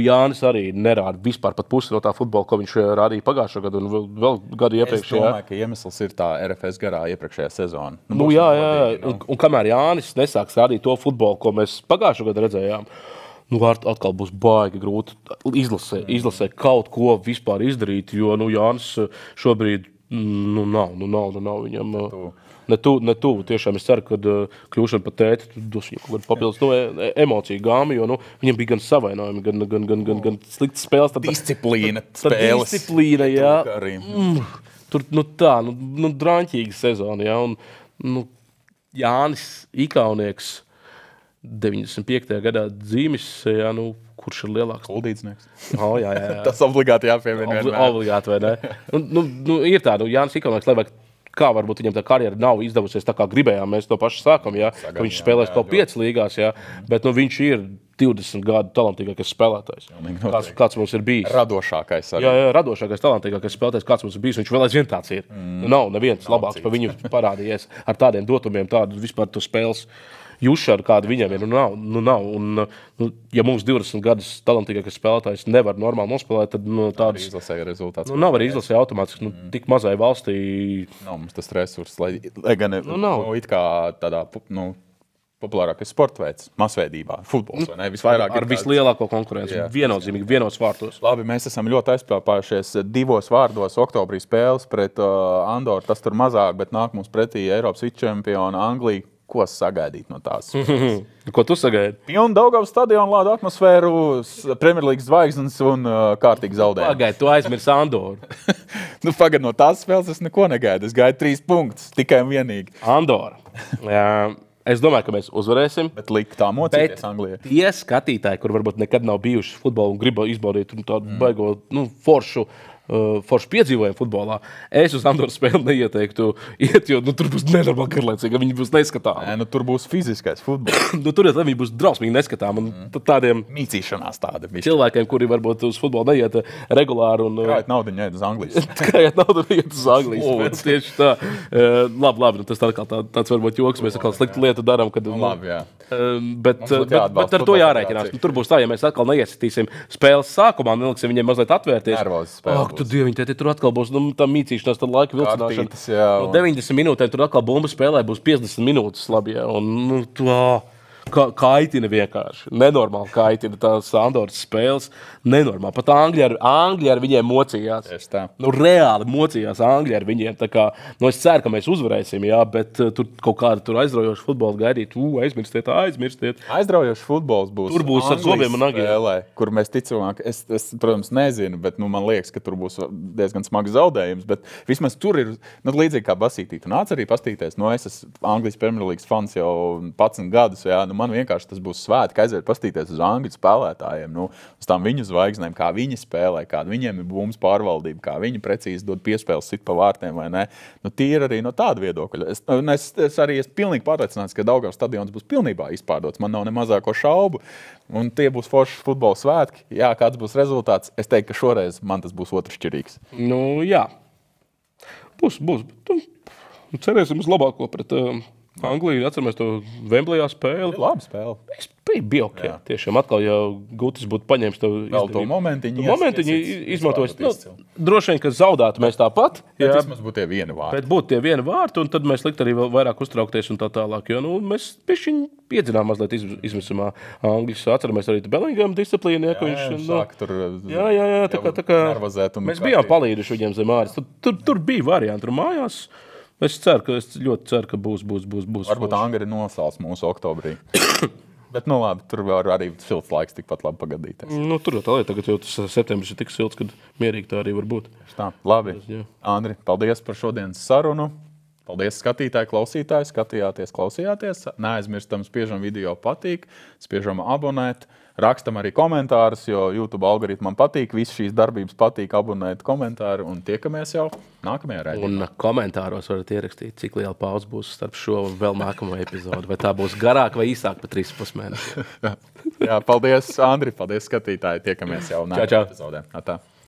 Jānis arī nerāda vispār pat pusi no tā futbola, ko viņš rādīja pagājušo gadu un vēl gadu iepriekš. Es domāju, ka iemesls ir tā RFS garā iepriekšējā sezona. Un kamēr Jānis nesāks rādīt to futbolu, ko mēs pagājušo gadu redzējām, atkal būs baigi grūti izlasē kaut ko vispār izdarīt, jo Jānis šobrīd nav viņam ne tuvu. Tiešām es ceru, ka kļūšana par tēti dos viņam kaut kādu papildus emociju gāmi, jo viņam bija gan savainojumi, gan sliktas spēles. Disciplīna spēles. Disciplīna, jā. Tur drāņķīga sezona, jā. Un Jānis Ikaunieks 95. gadā dzīmis, kurš ir lielāks? Kuldīdznieks. Jā. Tas obligāti jāpiemina vienmēr. Obligāti, vai ne? Ir tā, Jānis Ikaunieks, lai kā varbūt viņam tā karjera nav izdevusies tā, kā gribējām. Mēs to pašu sākam, ka viņš spēlēs top 5 līgās, bet viņš ir 20 gadu talantīgākais spēlētājs. Kāds mums ir bijis. Radošākais arī. Jā, radošākais, talantīgākais spēlētājs, kāds mums ir bijis. Viņš vēl aizvien tāds ir. Nav neviens labāks par viņu parādījies ar tādiem dotumiem, tādu vispār to spēles jušanu, kāda viņam ir. Nav. Un, ja mums 20 gadus talantīgākais spēlētājs nevar normāli nospēlēt, tad tādas izlasē rezultāts. Nav arī izlasē automātiski. Tik mazai valstī. Nav mums tas resurss, lai gan it kā tādā, populārākais sporta veids, masveidībā, futbols, vai ne? Visvairāk ar vislielāko konkurenci, viennozīmīgi, vienos vārtos. Labi, mēs esam ļoti aizpēpājušies 2 vārdos oktobrī spēles pret Andoru, tas tur mazāk, bet nāk mums pretī Eiropas vicečempiona Anglija. Ko sagaidīt no tās? Ko tu sagaidi? Pilnu Daugavas stadionu, lādu atmosfēru, Premjerlīgas zvaigznes un kārtīgi zaudējumu. Pagaid, tu aizmirsi Andoru. Pagaid, no tās spēles es neko negaidu. Es gaidu 3 punktus, tikai un vienīgi. Andora. Es domāju, ka mēs uzvarēsim. Bet liek tā mocīties Anglijai. Tie skatītāji, kur varbūt nekad nav bijuši futbolu un grib izbaudīt tādu baigo, foršu piedzīvojumu futbolā, es uz Andoras spēli neieteiktu iet, jo tur būs nenormāli garlaicīgi, viņi būs neskatāmi. Tur būs fiziskais futbols. Tur viņi būs drausmīgi neskatāmi. Tādiem mīcīšanās tāda. Cilvēkiem, kuri varbūt uz futbolu neiet regulāri. Krājot naudu iet uz Anglijas. Krājot naudu iet uz Anglijas. Tieši tā. Labi. Tas tāds varbūt joks. Mēs atkal sliktu lietu darām. Labi, jā. Bet ar to jārēķinās. Tur būs tā, ja mēs atkal neiesitīsim spēles sākumā, neliksim viņiem mazliet atvērties. tu dieviņ, tur atkal būs tā mīcīšanās, tad laika vilcināšana. Kartītes, jā, No 90 minūtēm tur atkal bumba spēlē, būs 50 minūtes labi, jā. Un, kaitina vienkārši. Nenormāli kaitina tās Andoras spēles. Nenormāli. Pat Angļi ar viņiem mocījās. Reāli mocījās Angļi ar viņiem. Tā kā, es ceru, ka mēs uzvarēsim, jā, bet tur kaut kāda aizraujoša futbola gaidīt. Aizmirstiet. Aizraujošs futbols būs. Tur būs ar zobiem un nagiem. Spēlē, kur mēs ticamāk, es, protams, nezinu, bet man liekas, ka tur būs diezgan smags zaudējums. Bet vismaz tur ir līdzīgi kā Basītī. Tu nāc arī pastīties. Es esmu Anglijas Premjerlīgas fans jau 11 gadus. Jā. Man vienkārši tas būs svētki aiziet pastīties uz angļu spēlētājiem, uz tām viņu zvaigznēm, kā viņi spēlē, kāda viņiem ir bumbas pārvaldība, kā viņi precīzi dod piespēles sit pa vārtiem vai ne. Tīri arī no tāda viedokļa. Es arī esmu pilnīgi pārliecināts, ka Daugavas stadions būs pilnībā izpārdots. Man nav ne mazāko šaubu. Un tie būs forši futbola svētki. Jā, kāds būs rezultāts? Es teiktu, ka šoreiz man tas būs otršķirīgs. Jā. Būs. Cerēsim uz labāko pret Angliju. Atceramies to Vemblejā spēli. Labi spēle. Bija ok. Jā. Tiešām atkal, ja Gutis būtu paņēmis to momentiņu izmantojis. Droši vien, ka zaudētu mēs tāpat. Bet vismaz būtu tie vieni vārti. Bet būtu tie vieni vārti, un tad mēs liktu arī vēl vairāk uztraukties un tā tālāk. Jo mēs pišķiņ piedzinām mazliet izmisumā Angļus. Atceramies arī Bellingham disciplīnu. Tā kā mēs bijām palīduši viņiem zem āras. Tur bija varianti, tur mājās. Es ļoti ceru, ka būs. Varbūt Angļi nosals mūsu oktobrī. Bet, labi, tur var arī silts laiks tikpat labi pagadīties. Tur jau tā lieta, tagad jau tas septembris ir tik silts, kad mierīgi tā arī var būt. Tā, labi. Andri, paldies par šodienas sarunu. Paldies skatītāji, klausītāji. Skatījāties, klausījāties. Neaizmirstam, spiežam video patīk, spiežam abonēt. Rakstam arī komentārus, jo YouTube algoritmam patīk. Visas šīs darbības patīk, abonēt komentāru un tiekamies jau nākamajā raidījumā. Un komentāros varat ierakstīt, cik liela pauze būs starp šo un vēl nākamo epizodu. Vai tā būs garāka vai īsāka par 3,5 mēnešiem. Jā, paldies, Andri, paldies skatītāji. Tiekamies jau nākamajā epizodē. Atā.